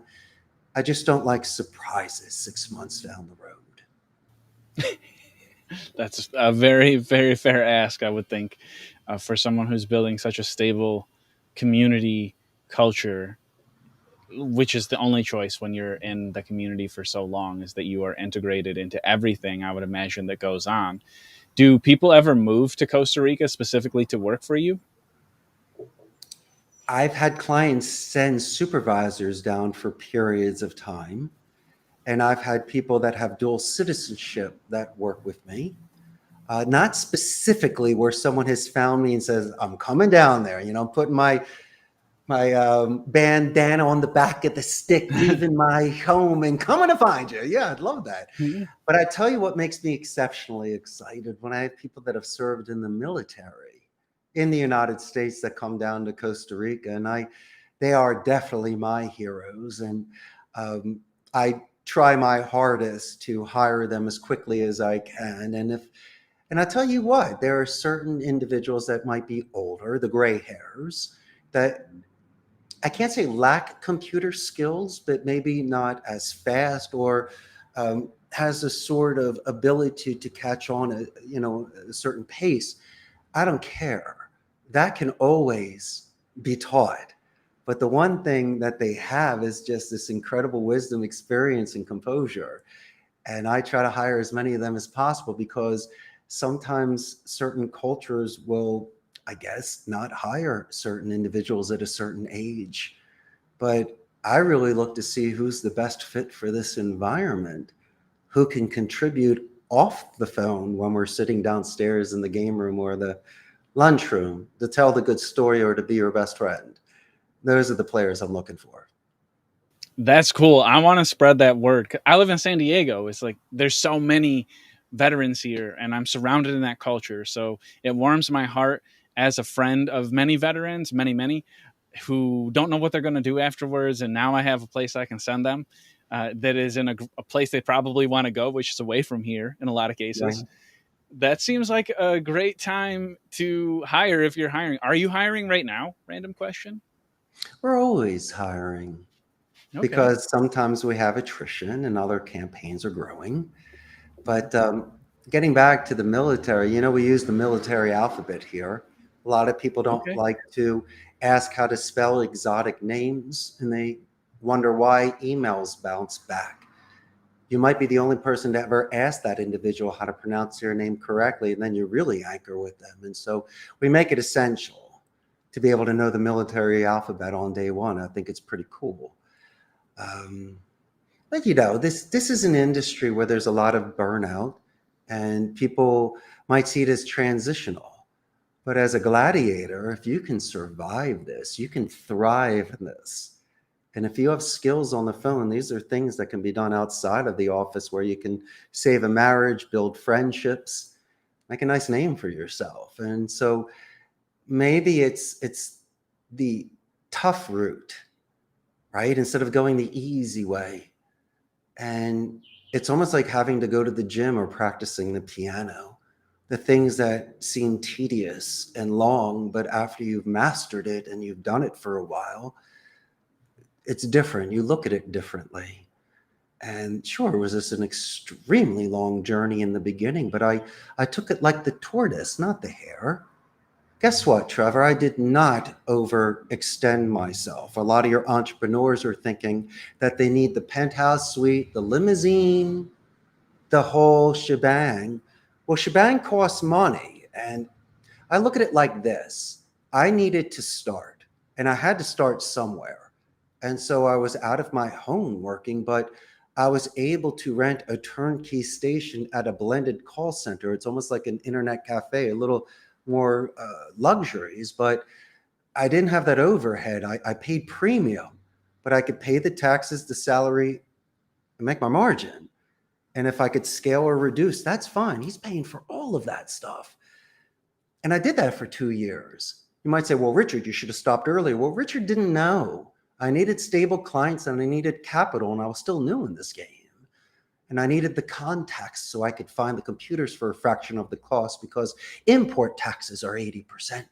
Speaker 2: just don't like surprises 6 months down the road.
Speaker 1: That's a very, very fair ask, I would think, for someone who's building such a stable community culture, which is the only choice when you're in the community for so long, is that you are integrated into everything, I would imagine, that goes on. Do people ever move to Costa Rica specifically to work for you?
Speaker 2: I've had clients send supervisors down for periods of time. And I've had people that have dual citizenship that work with me. Not specifically where someone has found me and says, I'm coming down there, putting my bandana on the back of the stick, leaving my home and coming to find you. Yeah, I'd love that.
Speaker 1: Yeah.
Speaker 2: But I tell you what makes me exceptionally excited when I have people that have served in the military in the United States that come down to Costa Rica. And they are definitely my heroes. And I try my hardest to hire them as quickly as I can. And I tell you what, there are certain individuals that might be older, the gray hairs, that I can't say lack computer skills, but maybe not as fast or has a sort of ability to catch on a certain pace. I don't care. That can always be taught. But the one thing that they have is just this incredible wisdom, experience, and composure. And I try to hire as many of them as possible because sometimes certain cultures will, I guess, not hire certain individuals at a certain age. But I really look to see who's the best fit for this environment, who can contribute off the phone when we're sitting downstairs in the game room or the lunchroom to tell the good story or to be your best friend. Those are the players I'm looking for.
Speaker 1: That's cool. I want to spread that word. I live in San Diego. It's like there's so many veterans here, and I'm surrounded in that culture. So it warms my heart as a friend of many veterans, many, who don't know what they're going to do afterwards. And now I have a place I can send them that is in a place they probably want to go, which is away from here in a lot of
Speaker 2: Right?
Speaker 1: cases. That seems like a great time to hire if you're hiring. Are you hiring right now? Random question.
Speaker 2: We're always hiring
Speaker 1: Okay.
Speaker 2: because sometimes we have attrition and other campaigns are growing. But getting back to the military, we use the military alphabet here. A lot of people don't
Speaker 1: Okay.
Speaker 2: like to ask how to spell exotic names, and they wonder why emails bounce back. You might be the only person to ever ask that individual how to pronounce their name correctly, and then you really anchor with them. And so we make it essential to be able to know the military alphabet on day one. I think it's pretty cool. Um, but this is an industry where there's a lot of burnout, and people might see it as transitional. But as a gladiator, if you can survive this, you can thrive in this. And if you have skills on the phone, these are things that can be done outside of the office where you can save a marriage, build friendships, make a nice name for yourself. And so maybe it's the tough route, right? Instead of going the easy way. And it's almost like having to go to the gym or practicing the piano. The things that seem tedious and long, but after you've mastered it and you've done it for a while, it's different. You look at it differently. And sure, was this an extremely long journey in the beginning, but I took it like the tortoise, not the hare. Guess what, Trevor? I did not overextend myself. A lot of your entrepreneurs are thinking that they need the penthouse suite, the limousine, the whole shebang. Well, shebang costs money. And I look at it like this. I needed to start, and I had to start somewhere. And so I was out of my home working, but I was able to rent a turnkey station at a blended call center. It's almost like an internet cafe, a little more luxuries, but I didn't have that overhead. I paid premium, but I could pay the taxes, the salary, and make my margin. And if I could scale or reduce, that's fine. He's paying for all of that stuff. And I did that for 2 years. You might say, well, Richard, you should have stopped earlier. Well, Richard didn't know. I needed stable clients and I needed capital, and I was still new in this game. And I needed the contacts so I could find the computers for a fraction of the cost because import taxes are 80%.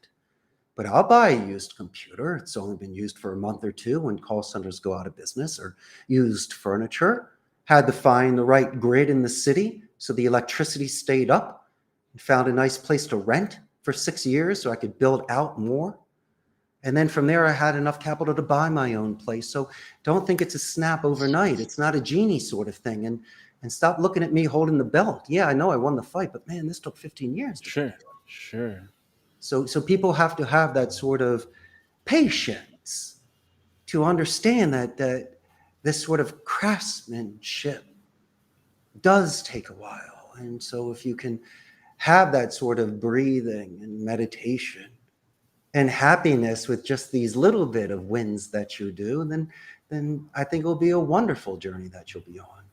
Speaker 2: But I'll buy a used computer. It's only been used for a month or two when call centers go out of business, or used furniture. Had to find the right grid in the city so the electricity stayed up, and found a nice place to rent for 6 years so I could build out more. And then from there, I had enough capital to buy my own place. So don't think it's a snap overnight. It's not a genie sort of thing. And stop looking at me holding the belt. Yeah, I know I won the fight, but man, this took 15 years to get
Speaker 1: Sure.
Speaker 2: here.
Speaker 1: Sure.
Speaker 2: So people have to have that sort of patience to understand that this sort of craftsmanship does take a while. And so if you can have that sort of breathing and meditation and happiness with just these little bit of wins that you do, then I think it'll be a wonderful journey that you'll be on.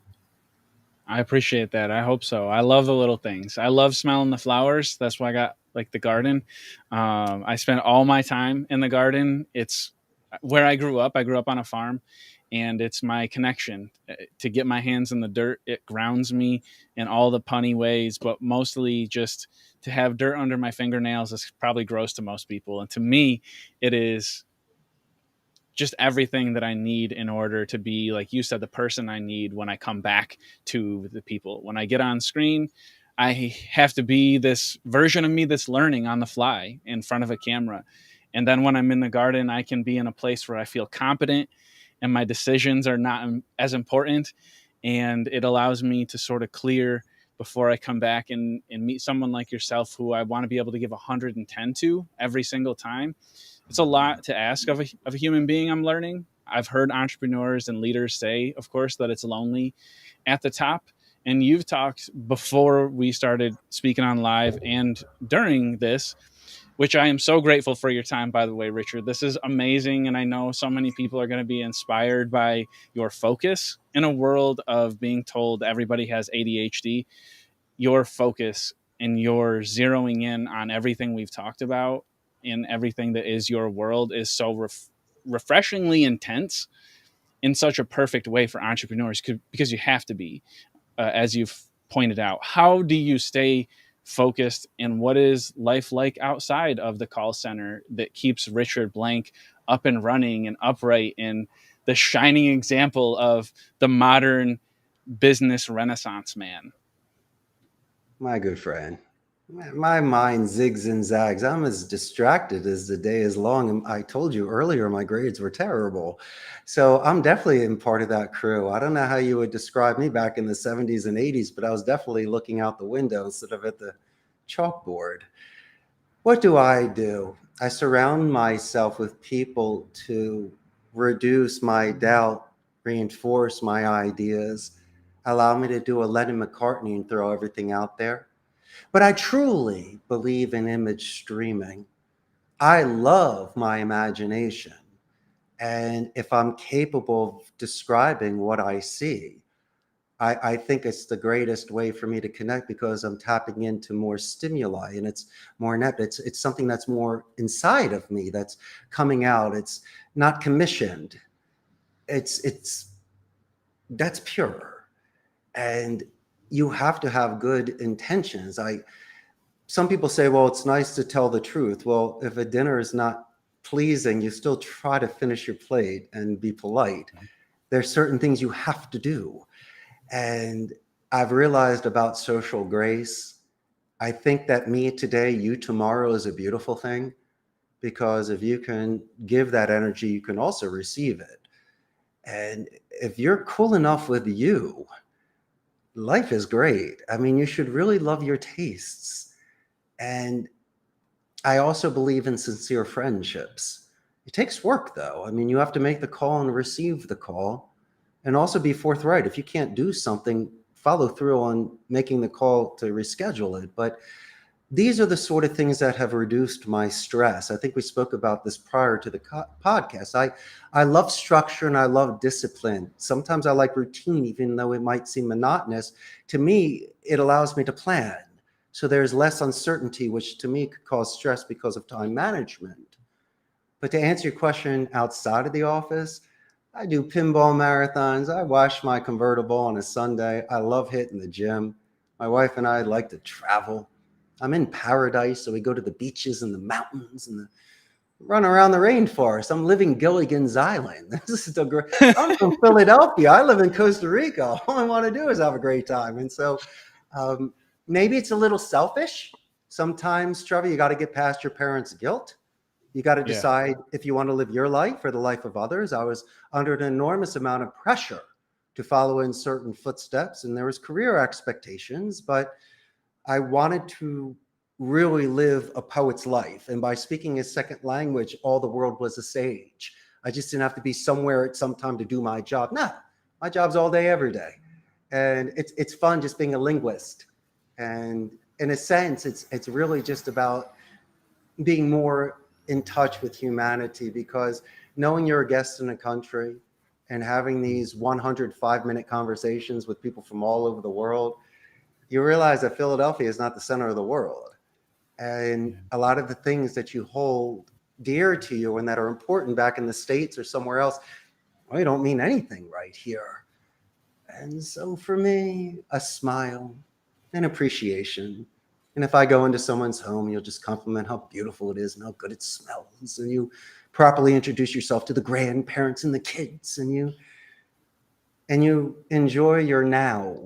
Speaker 1: I appreciate that. I hope so. I love the little things. I love smelling the flowers. That's why I got like the garden. I spend all my time in the garden. It's where I grew up. I grew up on a farm, and it's my connection to get my hands in the dirt. It grounds me in all the punny ways, but mostly just to have dirt under my fingernails is probably gross to most people. And to me, it is just everything that I need in order to be, like you said, the person I need when I come back to the people. When I get on screen, I have to be this version of me that's learning on the fly in front of a camera. And then when I'm in the garden, I can be in a place where I feel competent and my decisions are not as important. And it allows me to sort of clear before I come back and meet someone like yourself who I want to be able to give 110 to every single time. It's a lot to ask of a human being I'm learning. I've heard entrepreneurs and leaders say, of course, that it's lonely at the top. And you've talked before we started speaking on live and during this, which I am so grateful for your time, by the way, Richard. This is amazing. And I know so many people are going to be inspired by your focus in a world of being told everybody has ADHD. Your focus and your zeroing in on everything we've talked about and everything that is your world is so refreshingly intense in such a perfect way for entrepreneurs because you have to be, as you've pointed out. How do you stay focused, and what is life like outside of the call center that keeps Richard Blank up and running and upright and the shining example of the modern business renaissance man?
Speaker 2: My good friend, my mind zigs and zags. I'm as distracted as the day is long. And I told you earlier, my grades were terrible. So I'm definitely in part of that crew. I don't know how you would describe me back in the 70s and 80s, but I was definitely looking out the window instead of at the chalkboard. What do? I surround myself with people to reduce my doubt, reinforce my ideas, allow me to do a Lennon McCartney and throw everything out there. But I truly believe in image streaming. I love my imagination. And if I'm capable of describing what I see, I think it's the greatest way for me to connect because I'm tapping into more stimuli and it's more inept. It's something that's more inside of me that's coming out. It's not commissioned. It's that's pure. And you have to have good intentions. Some people say, well, it's nice to tell the truth. Well, if a dinner is not pleasing, you still try to finish your plate and be polite. There's certain things you have to do. And I've realized about social grace, I think that me today, you tomorrow is a beautiful thing because if you can give that energy, you can also receive it. And if you're cool enough with you, life is great. I mean, you should really love your tastes. And I also believe in sincere friendships. It takes work, though. I mean, you have to make the call and receive the call and also be forthright. If you can't do something, follow through on making the call to reschedule it. But these are the sort of things that have reduced my stress. I think we spoke about this prior to the podcast. I love structure and I love discipline. Sometimes I like routine, even though it might seem monotonous. To me, it allows me to plan. So there's less uncertainty, which to me could cause stress because of time management. But to answer your question outside of the office, I do pinball marathons. I wash my convertible on a Sunday. I love hitting the gym. My wife and I like to travel. I'm in paradise, so we go to the beaches and the mountains and run around the rainforest. I'm living Gilligan's Island. This is the great. I'm from Philadelphia. I live in Costa Rica. All I want to do is have a great time. And so um, maybe it's a little selfish. Sometimes, Trevor, you got to get past your parents' guilt. You got to
Speaker 1: Yeah.
Speaker 2: decide if you want to live your life or the life of others. I was under an enormous amount of pressure to follow in certain footsteps, and there was career expectations, but I wanted to really live a poet's life. And by speaking a second language, all the world was a sage. I just didn't have to be somewhere at some time to do my job. No, my job's all day, every day. And it's fun just being a linguist. And in a sense, it's really just about being more in touch with humanity because knowing you're a guest in a country and having these 105-minute conversations with people from all over the world, you realize that Philadelphia is not the center of the world. And a lot of the things that you hold dear to you and that are important back in the States or somewhere else, well, you don't mean anything right here. And so for me, a smile, an appreciation. And if I go into someone's home, you'll just compliment how beautiful it is and how good it smells. And you properly introduce yourself to the grandparents and the kids, and you enjoy your now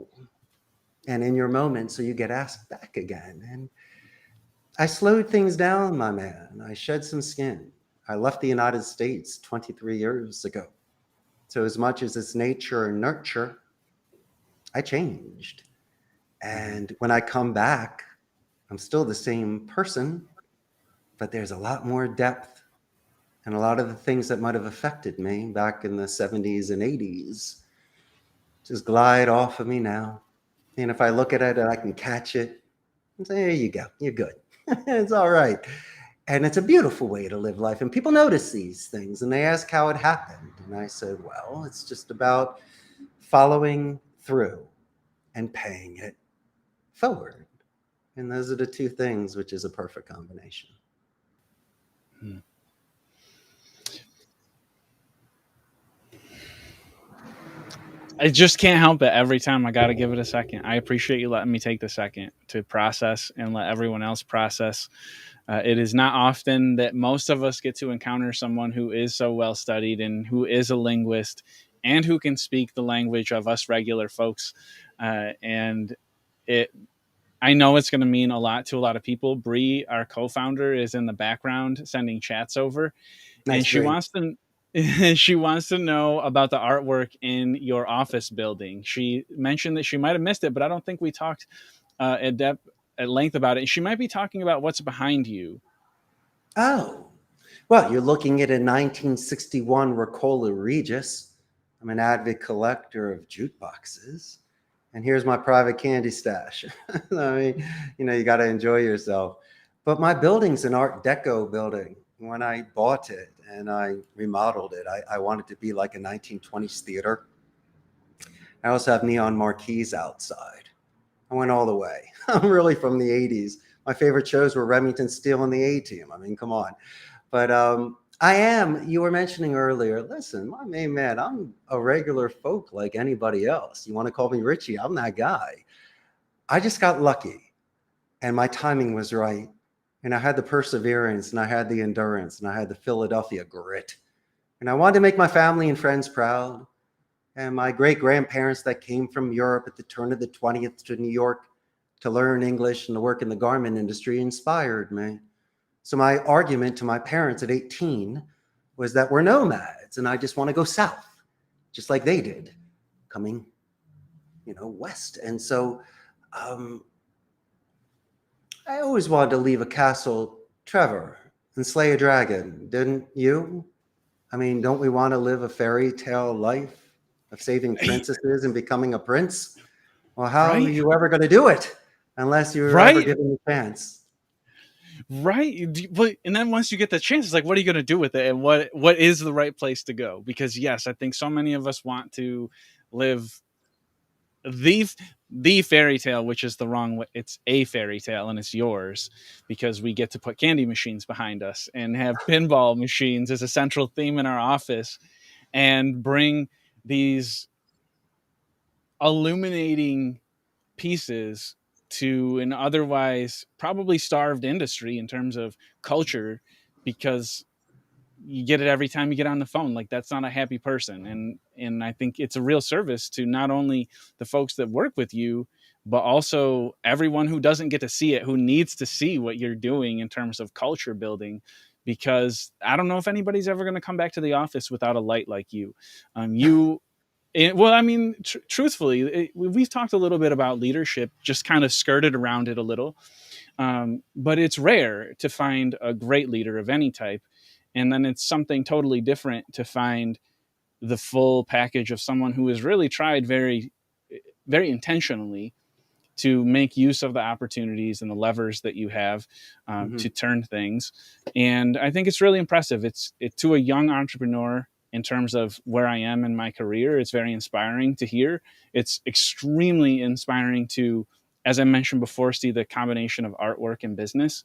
Speaker 2: and in your moment, so you get asked back again. And I slowed things down, my man. I shed some skin. I left the United States 23 years ago. So as much as it's nature and nurture, I changed. And when I come back, I'm still the same person, but there's a lot more depth And a lot of the things that might have affected me back in the 70s and 80s just glide off of me now. And if I look at it and I can catch it, and say, there you go, you're good. It's all right. And it's a beautiful way to live life. And people notice these things and they ask how it happened. And I said, well, it's just about following through and paying it forward. And those are the two things, which is a perfect combination.
Speaker 1: I just can't help it. Every time I got to give it a second. I appreciate you letting me take the second to process and let everyone else process. It is not often that most of us get to encounter someone who is so well studied and who is a linguist and who can speak the language of us regular folks. And it, I know it's going to mean a lot to a lot of people. Bree, our co-founder, is in the background sending chats over, and
Speaker 2: Nice,
Speaker 1: she
Speaker 2: Bree.
Speaker 1: wants to she wants to know about the artwork in your office building. She mentioned that she might have missed it, but I don't think we talked at depth at length about it. She might be talking about what's behind you.
Speaker 2: Oh, well, you're looking at a 1961 Ricola Regis. I'm an avid collector of jukeboxes. And here's my private candy stash. I mean, you got to enjoy yourself. But my building's an Art Deco building. When I bought it and I remodeled it, I wanted to be like a 1920s theater. I also have neon marquees outside. I went all the way. I'm really from the 80s. My favorite shows were Remington Steele and the A-Team. I mean, come on. But you were mentioning earlier, listen, my main man, I'm a regular folk like anybody else. You want to call me Richie? I'm that guy. I just got lucky and my timing was right. And I had the perseverance and I had the endurance and I had the Philadelphia grit. And I wanted to make my family and friends proud. And my great grandparents that came from Europe at the turn of the 20th to New York to learn English and to work in the garment industry inspired me. So my argument to my parents at 18 was that we're nomads and I just want to go south, just like they did, coming, west. And so I always wanted to leave a castle, Trevor, and slay a dragon, didn't you? I mean, don't we want to live a fairy tale life of saving princesses and becoming a prince? Well, how are
Speaker 1: Right?
Speaker 2: you ever going to do it unless you're ever
Speaker 1: Right?
Speaker 2: given the chance?
Speaker 1: Right. And then once you get the chance, it's like, what are you going to do with it? And what is the right place to go? Because yes, I think so many of us want to live the the fairy tale, which is the wrong way. It's a fairy tale and it's yours because we get to put candy machines behind us and have pinball machines as a central theme in our office and bring these illuminating pieces to an otherwise probably starved industry in terms of culture, because you get it every time you get on the phone. Like, that's not a happy person. And I think it's a real service to not only the folks that work with you, but also everyone who doesn't get to see it, who needs to see what you're doing in terms of culture building. Because I don't know if anybody's ever going to come back to the office without a light like you. Well, I mean, truthfully, we've talked a little bit about leadership, just kind of skirted around it a little. But it's rare to find a great leader of any type. And then it's something totally different to find the full package of someone who has really tried very, very intentionally to make use of the opportunities and the levers that you have to turn things. And I think it's really impressive. It's to a young entrepreneur in terms of where I am in my career. It's very inspiring to hear. It's extremely inspiring to, as I mentioned before, see the combination of artwork and business.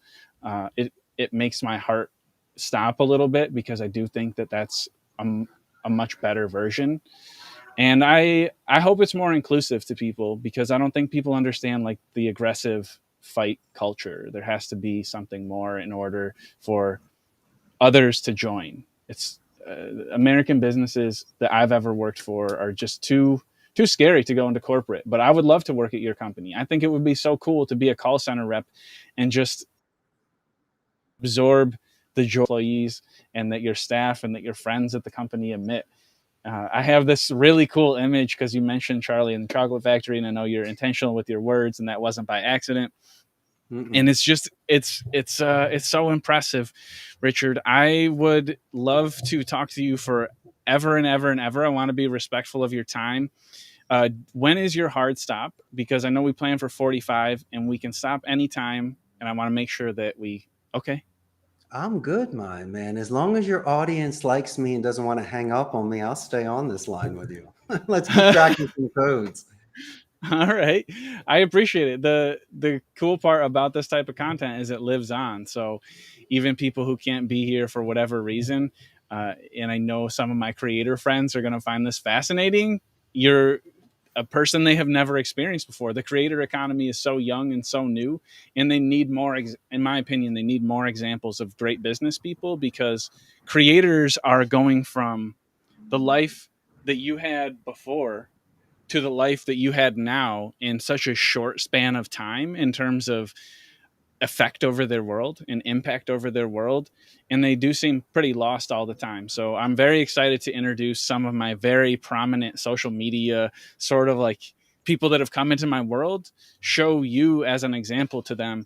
Speaker 1: It makes my heart stop a little bit because I do think that that's a much better version. And I hope it's more inclusive to people, because I don't think people understand like the aggressive fight culture. There has to be something more in order for others to join. It's American businesses that I've ever worked for are just too scary to go into corporate. But I would love to work at your company. I think it would be so cool to be a call center rep and just absorb the joy of employees, and that your staff and that your friends at the company emit. I have this really cool image because you mentioned Charlie and the Chocolate Factory, and I know you're intentional with your words, and that wasn't by accident. And it's so impressive, Richard. I would love to talk to you for ever and ever and ever. I want to be respectful of your time. When is your hard stop? Because I know we plan for 45 and we can stop anytime. And I want to make sure that okay.
Speaker 2: I'm good, my man. As long as your audience likes me and doesn't want to hang up on me, I'll stay on this line with you. Let's keep tracking some codes.
Speaker 1: All right. I appreciate it. The cool part about this type of content is it lives on. So even people who can't be here for whatever reason, and I know some of my creator friends are going to find this fascinating. You're a person they have never experienced before. The creator economy is so young and so new, and they need more, in my opinion, they need more examples of great business people, because creators are going from the life that you had before to the life that you had now in such a short span of time in terms of effect over their world and impact over their world. And they do seem pretty lost all the time. So I'm very excited to introduce some of my very prominent social media sort of like people that have come into my world, show you as an example to them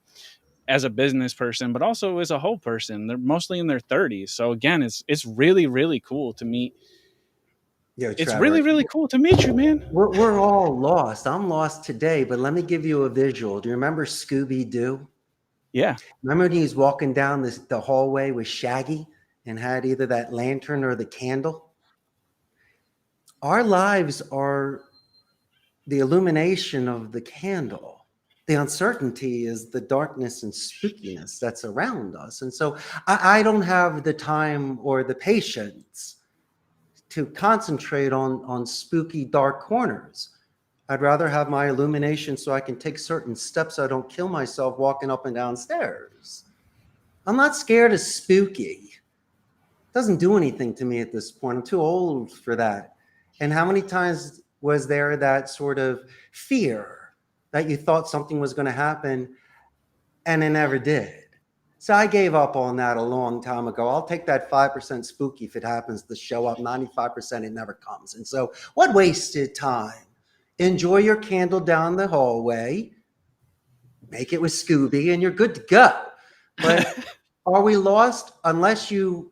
Speaker 1: as a business person, but also as a whole person. They're mostly in their 30s. So again, it's really, really cool to meet.
Speaker 2: Yo,
Speaker 1: It's really,
Speaker 2: Trevor,
Speaker 1: really cool to meet you, man.
Speaker 2: we're all lost. I'm lost today, but let me give you a visual. Do you remember Scooby-Doo?
Speaker 1: Yeah.
Speaker 2: Remember when he was walking down the hallway with Shaggy and had either that lantern or the candle? Our lives are the illumination of the candle. The uncertainty is the darkness and spookiness that's around us. And so I don't have the time or the patience to concentrate on spooky dark corners. I'd rather have my illumination so I can take certain steps so I don't kill myself walking up and down stairs. I'm not scared of spooky. It doesn't do anything to me at this point. I'm too old for that. And how many times was there that sort of fear that you thought something was going to happen and it never did? So I gave up on that a long time ago. I'll take that 5% spooky if it happens to show up. 95% it never comes. And so what wasted time? Enjoy your candle down the hallway, make it with Scooby, and you're good to go. But are we lost? Unless you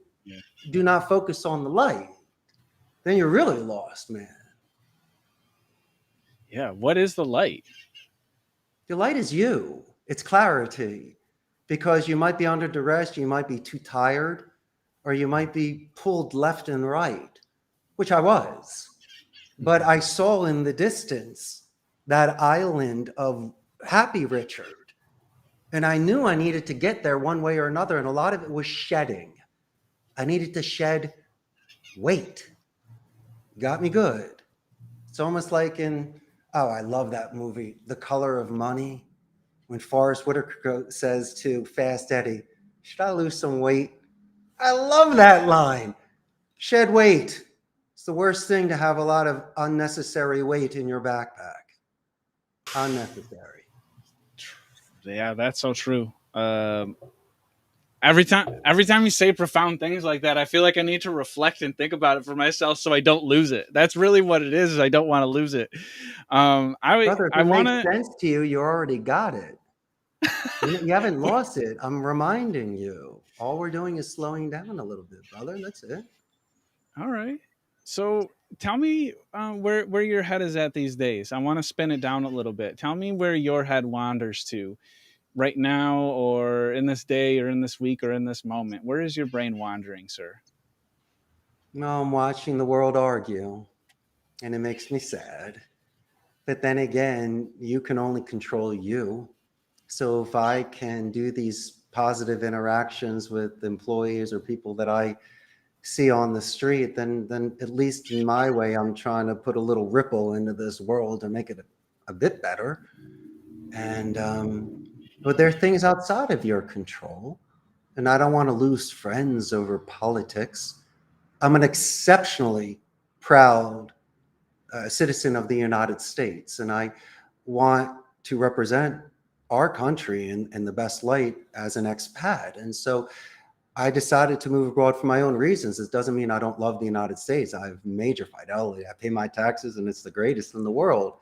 Speaker 2: do not focus on the light, then you're really lost, man.
Speaker 1: Yeah. What is the light?
Speaker 2: The light is you. It's clarity. Because you might be under duress, you might be too tired, or you might be pulled left and right, which I was. But I saw in the distance that island of happy Richard. And I knew I needed to get there one way or another. And a lot of it was shedding. I needed to shed weight. Got me good. It's almost like I love that movie, The Color of Money, when Forrest Whitaker says to Fast Eddie, should I lose some weight? I love that line. Shed weight. It's the worst thing to have a lot of unnecessary weight in your backpack. Unnecessary.
Speaker 1: Yeah, that's so true. Every time you say profound things like that, I feel like I need to reflect and think about it for myself so I don't lose it. That's really what it is. I don't want to lose it.
Speaker 2: Brother, if
Speaker 1: I
Speaker 2: it
Speaker 1: want
Speaker 2: makes
Speaker 1: to.
Speaker 2: sense to you, you already got it. You haven't lost it. I'm reminding you. All we're doing is slowing down a little bit, brother. That's it.
Speaker 1: All right. So tell me where your head is at these days. I want to spin it down a little bit. Tell me where your head wanders to right now, or in this day, or in this week, or in this moment. Where is your brain wandering, sir?
Speaker 2: No, I'm watching the world argue, and it makes me sad. But then again, you can only control you. So if I can do these positive interactions with employees or people that I see on the street, then at least in my way, I'm trying to put a little ripple into this world and make it a bit better. And but there are things outside of your control, and I don't want to lose friends over politics. I'm an exceptionally proud citizen of the United States, and I want to represent our country in the best light as an expat. And so I decided to move abroad for my own reasons. It doesn't mean I don't love the United States. I have major fidelity. I pay my taxes, and it's the greatest in the world.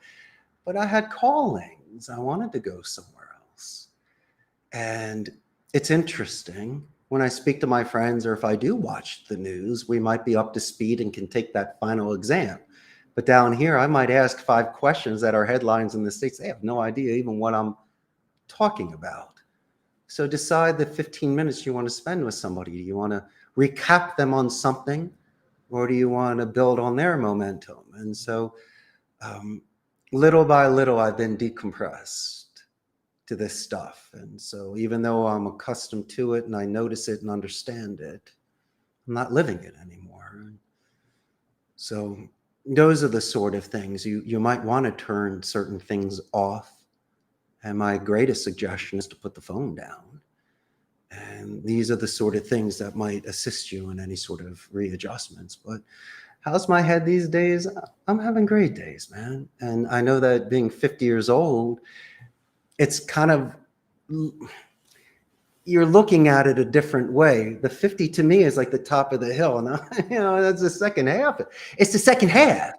Speaker 2: But I had callings. I wanted to go somewhere else. And it's interesting when I speak to my friends, or if I do watch the news, we might be up to speed and can take that final exam. But down here, I might ask 5 questions that are headlines in the States. They have no idea even what I'm talking about. So decide the 15 minutes you want to spend with somebody. Do you want to recap them on something, or do you want to build on their momentum? And so um, little by little, I've been decompressed to this stuff. And so even though I'm accustomed to it and I notice it and understand it, I'm not living it anymore. So those are the sort of things you might want to turn certain things off. And my greatest suggestion is to put the phone down. And these are the sort of things that might assist you in any sort of readjustments. But how's my head these days? I'm having great days, man. And I know that being 50 years old, it's kind of, you're looking at it a different way. The 50 to me is like the top of the hill. And that's the second half. It's the second half.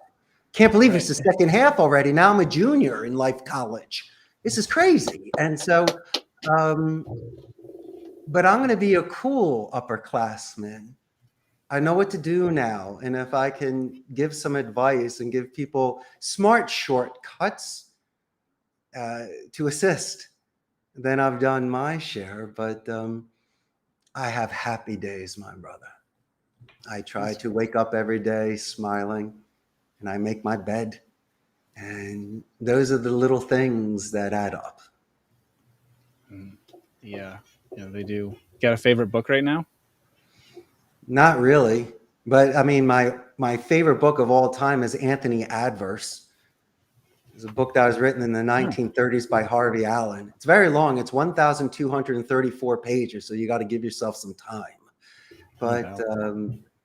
Speaker 2: Can't believe it's the second half already. Now I'm a junior in life college. This is crazy. And so, but I'm going to be a cool upperclassman. I know what to do now. And if I can give some advice and give people smart shortcuts to assist, then I've done my share. But I have happy days, my brother. I try to wake up every day smiling, and I make my bed. And those are the little things that add up.
Speaker 1: Yeah, they do. Got a favorite book right now?
Speaker 2: Not really. But I mean, my favorite book of all time is Anthony Adverse. It's a book that was written in the 1930s by Harvey Allen. It's very long. It's 1,234 pages, so you got to give yourself some time. But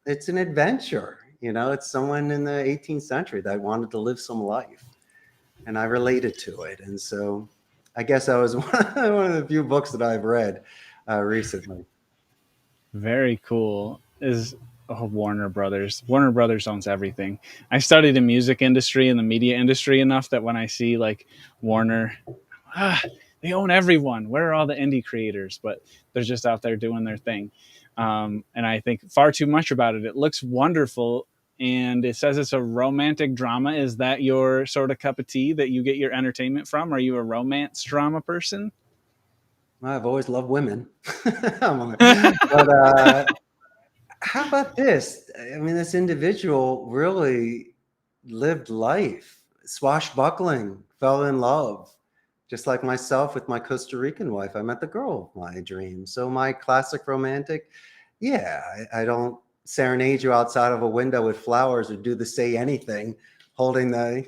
Speaker 2: it's an adventure. It's someone in the 18th century that wanted to live some life, and I related to it. And so I guess that was one of the few books that I've read recently.
Speaker 1: Very cool. Warner Brothers. Warner Brothers owns everything. I studied the music industry and the media industry enough that when I see like Warner, they own everyone. Where are all the indie creators? But they're just out there doing their thing. And I think far too much about it. It looks wonderful. And it says it's a romantic drama. Is that your sort of cup of tea that you get your entertainment from? Are you a romance drama person?
Speaker 2: I've always loved women. But how about this? I mean, this individual really lived life, swashbuckling, fell in love, just like myself with my Costa Rican wife. I met the girl of my dreams. So my classic romantic, yeah, I don't serenade you outside of a window with flowers or do the say anything holding the,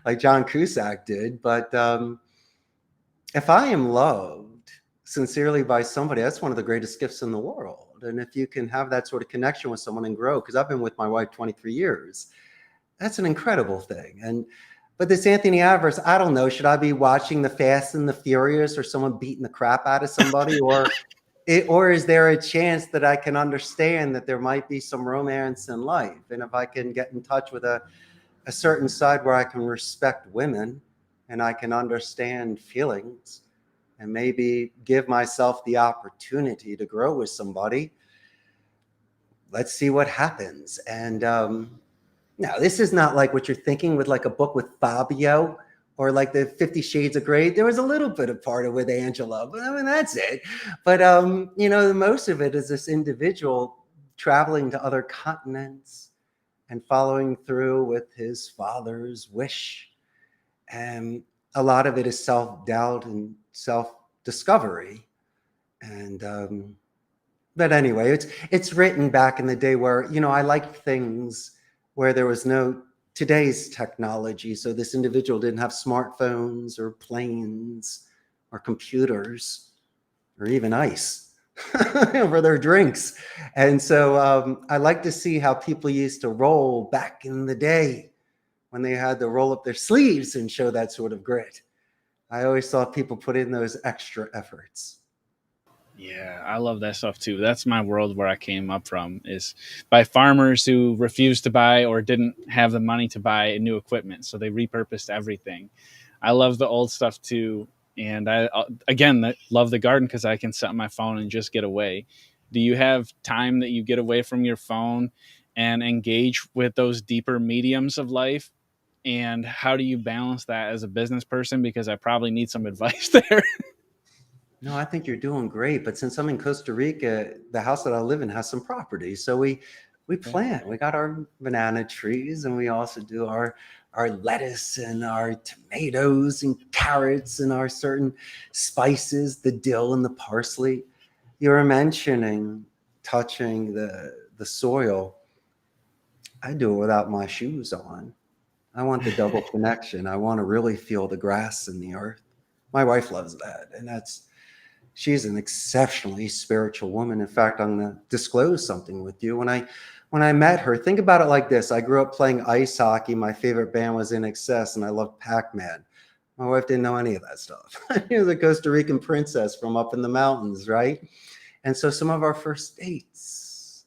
Speaker 2: like John Cusack did. But if I am loved sincerely by somebody, that's one of the greatest gifts in the world. And if you can have that sort of connection with someone and grow, because I've been with my wife 23 years, that's an incredible thing. But this Anthony Adverse, I don't know, should I be watching The Fast and the Furious or someone beating the crap out of somebody? or is there a chance that I can understand that there might be some romance in life? And if I can get in touch with a certain side where I can respect women and I can understand feelings and maybe give myself the opportunity to grow with somebody, let's see what happens. And now, this is not like what you're thinking with like a book with Fabio or like the 50 Shades of Grey. There was a little bit of part of with Angela, but I mean, that's it. But, most of it is this individual traveling to other continents and following through with his father's wish. And a lot of it is self-doubt and self-discovery. And but anyway, it's written back in the day where, I like things where there was no today's technology. So this individual didn't have smartphones or planes or computers or even ice for their drinks. And so I like to see how people used to roll back in the day when they had to roll up their sleeves and show that sort of grit. I always saw people put in those extra efforts.
Speaker 1: Yeah, I love that stuff too. That's my world where I came up from, is by farmers who refused to buy or didn't have the money to buy new equipment. So they repurposed everything. I love the old stuff too. And I again love the garden because I can set my phone and just get away. Do you have time that you get away from your phone and engage with those deeper mediums of life? And how do you balance that as a business person? Because I probably need some advice there.
Speaker 2: No, I think you're doing great. But since I'm in Costa Rica, the house that I live in has some property. So we
Speaker 1: Okay.
Speaker 2: plant. We got our banana trees, and we also do our lettuce and our tomatoes and carrots and our certain spices, the dill and the parsley. You were mentioning touching the soil. I do it without my shoes on. I want the double connection. I want to really feel the grass and the earth. My wife loves that, and she's an exceptionally spiritual woman. In fact, I'm going to disclose something with you. When I met her, think about it like this. I grew up playing ice hockey. My favorite band was In Excess, and I loved Pac-Man. My wife didn't know any of that stuff. She was a Costa Rican princess from up in the mountains, right? And so some of our first dates,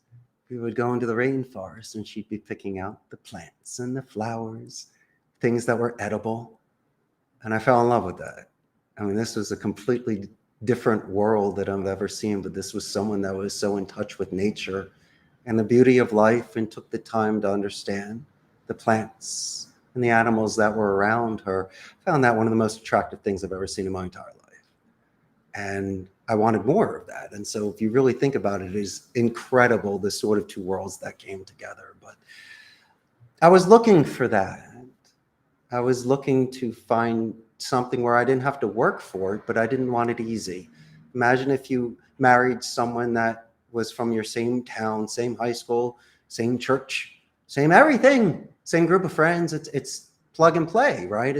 Speaker 2: we would go into the rainforest, and she'd be picking out the plants and the flowers, things that were edible. And I fell in love with that. I mean, this was a completely different world that I've ever seen, but this was someone that was so in touch with nature and the beauty of life and took the time to understand the plants and the animals that were around her. I found that one of the most attractive things I've ever seen in my entire life. And I wanted more of that. And so if you really think about it, it is incredible, the sort of two worlds that came together. But I was looking for that. I was looking to find something where I didn't have to work for it, but I didn't want it easy. Imagine if you married someone that was from your same town, same high school, same church, same everything, same group of friends. It's plug and play, right?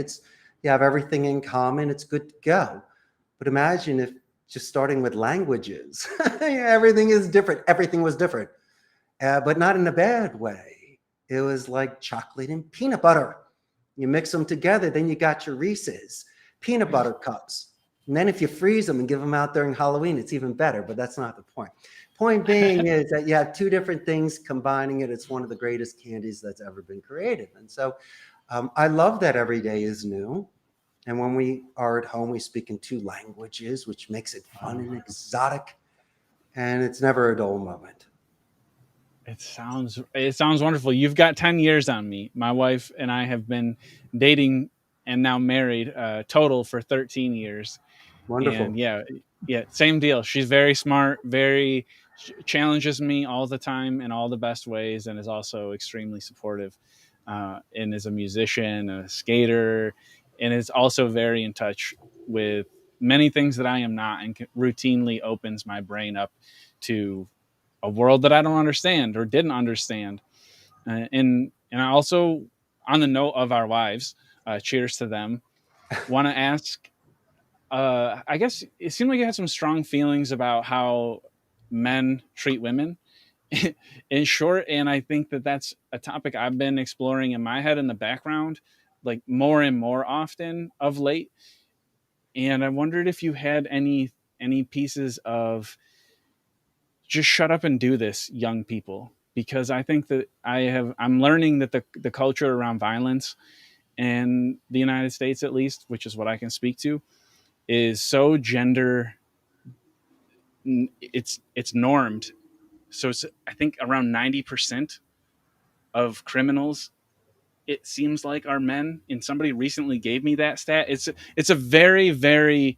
Speaker 2: You have everything in common. It's good to go. But imagine if just starting with languages, everything is different. Everything was different, but not in a bad way. It was like chocolate and peanut butter. You mix them together, then you got your Reese's peanut butter cups. And then if you freeze them and give them out during Halloween, it's even better, but that's not the point. Point being is that you have two different things combining it. It's one of the greatest candies that's ever been created. And so I love that every day is new. And when we are at home, we speak in two languages, which makes it fun and exotic. And it's never a dull moment.
Speaker 1: It sounds wonderful. You've got 10 years on me. My wife and I have been dating and now married total for 13 years. And
Speaker 2: Wonderful.
Speaker 1: yeah, same deal. She's very smart, very challenges me all the time in all the best ways, and is also extremely supportive. And is a musician, a skater, and is also very in touch with many things that I am not, and routinely opens my brain up to a world that I don't understand or didn't understand. And I also, on the note of our wives, cheers to them. Want to ask? I guess it seemed like you had some strong feelings about how men treat women, in short. And I think that that's a topic I've been exploring in my head in the background, like more and more often of late. And I wondered if you had any pieces of just shut up and do this, young people, because I think that I'm learning that the culture around violence in the United States, at least, which is what I can speak to, is so gender, it's normed. So it's, I think, around 90% of criminals, it seems like, are men. And somebody recently gave me that stat. It's a very, very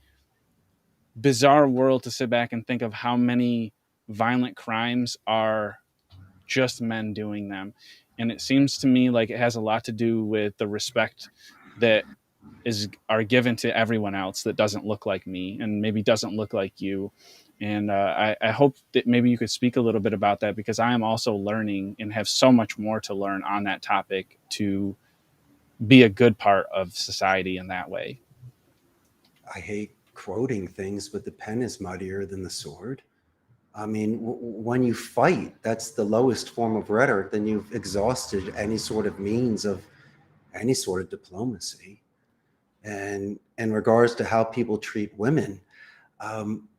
Speaker 1: bizarre world to sit back and think of how many violent crimes are just men doing them. And it seems to me like it has a lot to do with the respect that are given to everyone else that doesn't look like me and maybe doesn't look like you. And I hope that maybe you could speak a little bit about that, because I am also learning and have so much more to learn on that topic to be a good part of society in that way.
Speaker 2: I hate quoting things, but the pen is mightier than the sword. I mean, when you fight, that's the lowest form of rhetoric. Then you've exhausted any sort of means of any sort of diplomacy. And in regards to how people treat women,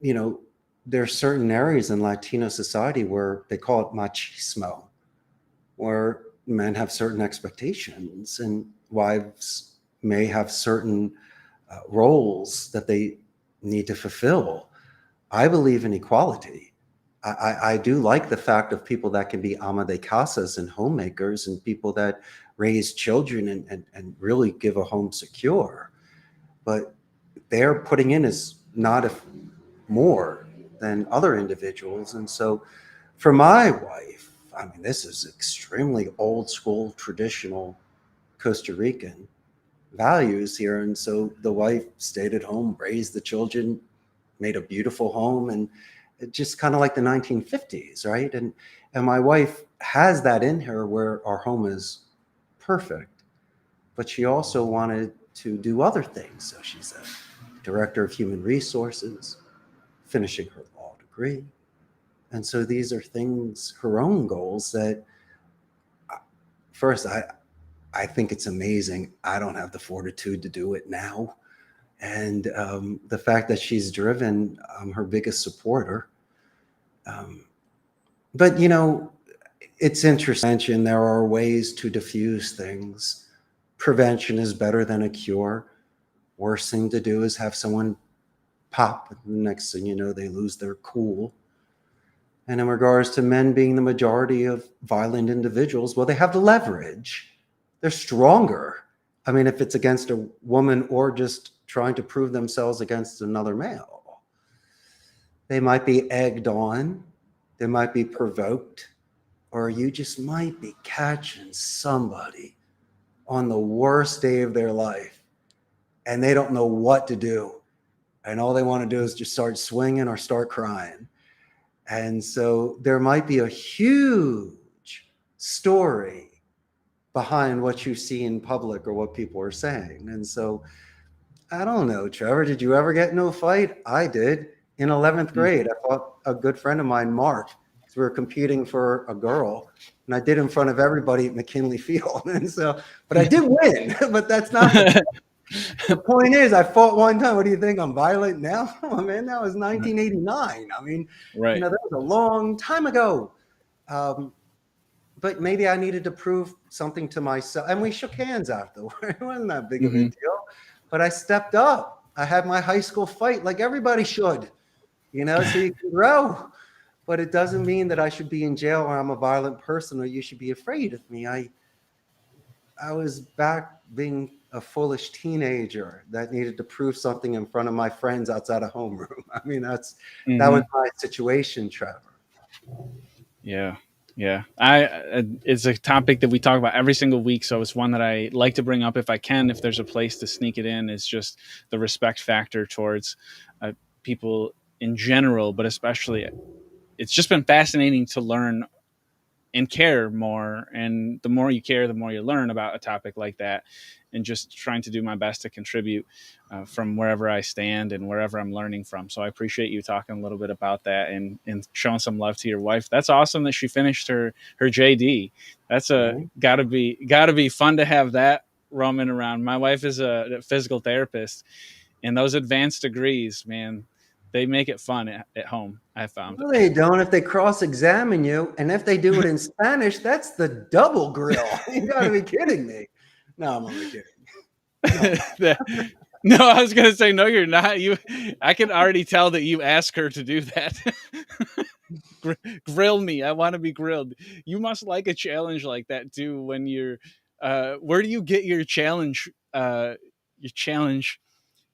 Speaker 2: you know, there are certain areas in Latino society where they call it machismo, where men have certain expectations and wives may have certain roles that they need to fulfill. I believe in equality. I do like the fact of people that can be ama de casas and homemakers and people that raise children and really give a home secure. But they're putting in is not more than other individuals. And so for my wife, I mean, this is extremely old school, traditional Costa Rican values here. And so the wife stayed at home, raised the children, made a beautiful home, and it just kind of like the 1950s, right? And my wife has that in her where our home is perfect, but she also wanted to do other things. So she's a director of human resources, finishing her law degree. And so these are things, her own goals that first, I think it's amazing. I don't have the fortitude to do it now. And the fact that she's driven, I'm her biggest supporter. But, you know, it's interesting. There are ways to diffuse things. Prevention is better than a cure. Worst thing to do is have someone pop. The next thing you know, they lose their cool. And in regards to men being the majority of violent individuals, well, they have the leverage. They're stronger. I mean, if it's against a woman or just trying to prove themselves against another male, they might be egged on, they might be provoked, or you just might be catching somebody on the worst day of their life and they don't know what to do. And all they want to do is just start swinging or start crying. And so there might be a huge story behind what you see in public or what people are saying. And so I don't know, Trevor, did you ever get into a fight? I did. In 11th grade, I fought a good friend of mine, Mark, because we were competing for a girl. And I did in front of everybody at McKinley Field. And so, but I did win, but that's not the point is, I fought one time. What do you think? I'm violent now? Oh, man, that was 1989. I mean,
Speaker 1: Right.
Speaker 2: you know, that was a long time ago. But maybe I needed to prove something to myself. And we shook hands afterward. It wasn't that big of a deal. But I stepped up. I had my high school fight like everybody should, you know, so you can grow. But it doesn't mean that I should be in jail or I'm a violent person or you should be afraid of me. I was back being a foolish teenager that needed to prove something in front of my friends outside a homeroom. I mean, that was my situation, Trevor.
Speaker 1: Yeah. Yeah. It's a topic that we talk about every single week. So it's one that I like to bring up if I can, if there's a place to sneak it in. It's just the respect factor towards people in general, but especially it's just been fascinating to learn and care more. And the more you care, the more you learn about a topic like that, and just trying to do my best to contribute from wherever I stand and wherever I'm learning from. So I appreciate you talking a little bit about that and showing some love to your wife. That's awesome that she finished her JD. That's gotta be fun to have that roaming around. My wife is a physical therapist, and those advanced degrees, man, they make it fun at home, I found.
Speaker 2: No, they don't if they cross-examine you. And if they do it in Spanish, that's the double grill. You got to be kidding me. No, I'm only kidding.
Speaker 1: No, I was going to say, no, you're not. I can already tell that you asked her to do that. Grill me. I want to be grilled. You must like a challenge like that too. When you're, where do you get your challenge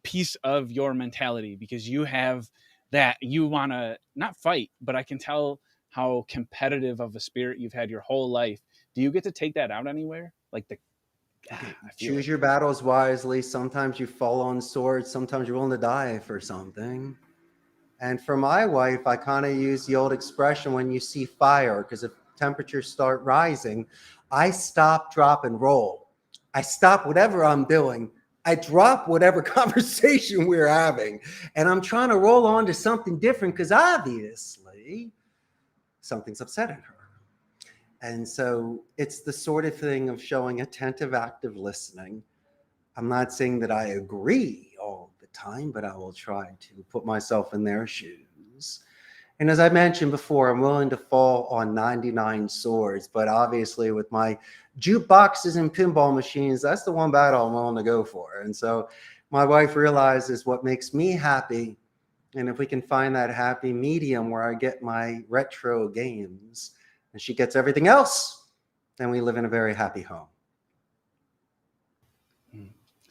Speaker 1: piece of your mentality? Because you have that you want to not fight, but I can tell how competitive of a spirit you've had your whole life. Do you get to take that out anywhere? Like
Speaker 2: choose your battles wisely. Sometimes you fall on swords. Sometimes you're willing to die for something. And for my wife, I kind of use the old expression, when you see fire, because if temperatures start rising, I stop, drop, and roll. I stop whatever I'm doing. I drop whatever conversation we're having. And I'm trying to roll on to something different because obviously something's upsetting her. And so it's the sort of thing of showing attentive, active listening. I'm not saying that I agree all the time, but I will try to put myself in their shoes. And as I mentioned before, I'm willing to fall on 99 swords, but obviously with my jukeboxes and pinball machines, that's the one battle I'm willing to go for. And so My wife realizes what makes me happy. And if we can find that happy medium where I get my retro games and she gets everything else, then we live in a very happy home.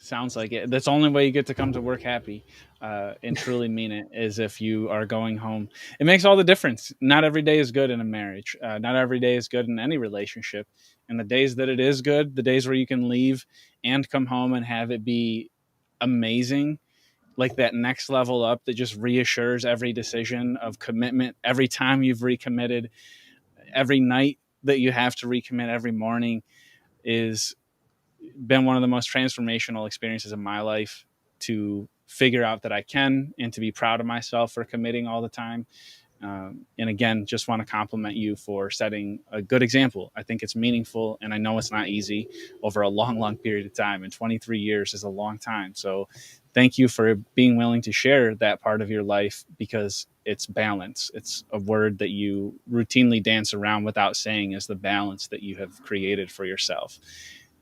Speaker 1: Sounds like it. That's the only way you get to come to work happy and truly mean it, is if you are going home. It makes all the difference. Not every day is good in a marriage. Not every day is good in any relationship. And the days that it is good, the days where you can leave and come home and have it be amazing, like that next level up that just reassures every decision of commitment, every time you've recommitted, every night that you have to recommit, every morning, is been one of the most transformational experiences of my life, to figure out that I can, and to be proud of myself for committing all the time. And again, just want to compliment you for setting a good example. I think it's meaningful, and I know it's not easy over a long, long period of time. And 23 years is a long time. So thank you for being willing to share that part of your life, because it's balance. It's a word that you routinely dance around without saying, is the balance that you have created for yourself.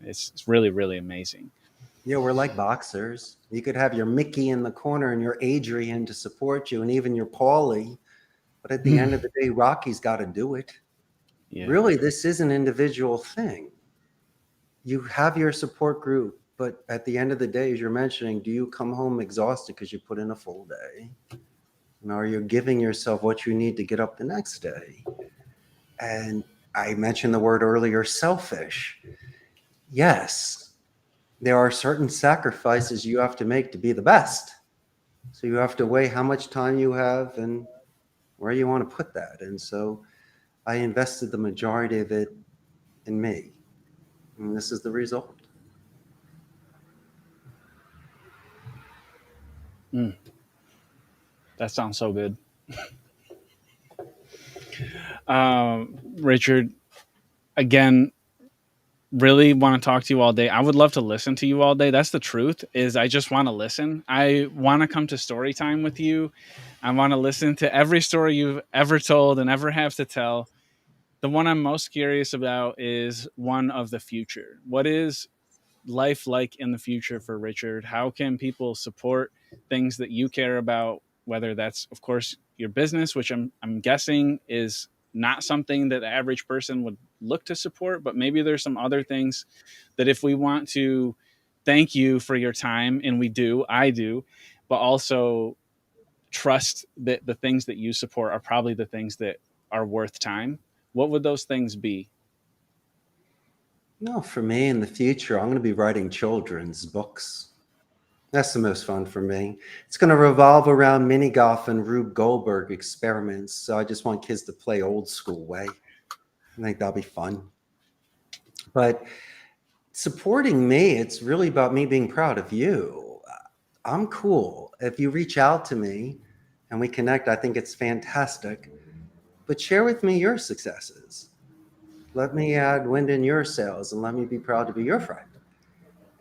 Speaker 1: It's really, really amazing.
Speaker 2: Yeah, we're like boxers. You could have your Mickey in the corner and your Adrian to support you, and even your Paulie. But at the end of the day, Rocky's got to do it.
Speaker 1: Yeah.
Speaker 2: Really, this is an individual thing. You have your support group, but at the end of the day, as you're mentioning, do you come home exhausted because you put in a full day? And are you giving yourself what you need to get up the next day? And I mentioned the word earlier, selfish. Yes, there are certain sacrifices you have to make to be the best. So you have to weigh how much time you have and where you want to put that. And so I invested the majority of it in me. And this is the result.
Speaker 1: That sounds so good. Richard, again, really want to talk to you all day. I would love to listen to you all day. That's the truth, is I just want to listen. I want to come to story time with you. I want to listen to every story you've ever told and ever have to tell. The one I'm most curious about is one of the future. What is life like in the future for Richard? How can people support things that you care about? Whether that's, of course, your business, which I'm guessing is not something that the average person would look to support, but maybe there's some other things that, if we want to thank you for your time, and we do, I do, but also trust that the things that you support are probably the things that are worth time. What would those things be?
Speaker 2: No, for me in the future, I'm going to be writing children's books. That's the most fun for me. It's going to revolve around mini golf and Rube Goldberg experiments. So I just want kids to play old school way. I think that'll be fun. But supporting me, it's really about me being proud of you. I'm cool. If you reach out to me and we connect, I think it's fantastic. But share with me your successes. Let me add wind in your sails and let me be proud to be your friend.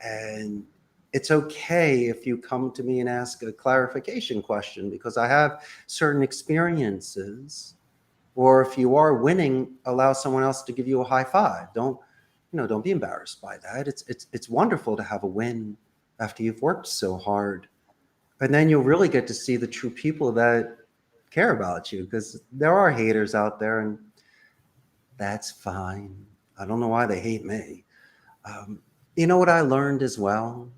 Speaker 2: And it's okay if you come to me and ask a clarification question, because I have certain experiences. Or if you are winning, allow someone else to give you a high five. Don't be embarrassed by that. It's wonderful to have a win after you've worked so hard. And then you'll really get to see the true people that care about you, because there are haters out there, and that's fine. I don't know why they hate me. You know what I learned as well?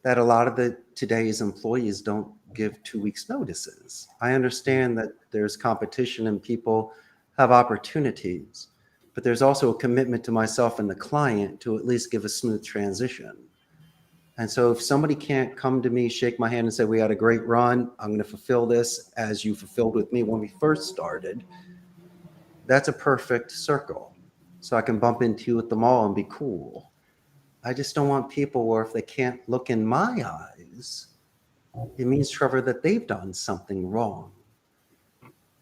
Speaker 2: That a lot of today's employees don't give 2 weeks notices. I understand that there's competition and people have opportunities, but there's also a commitment to myself and the client to at least give a smooth transition. And so if somebody can't come to me, shake my hand and say, we had a great run, I'm going to fulfill this as you fulfilled with me when we first started, that's a perfect circle. So I can bump into you at the mall and be cool. I just don't want people where if they can't look in my eyes, it means, Trevor, that they've done something wrong.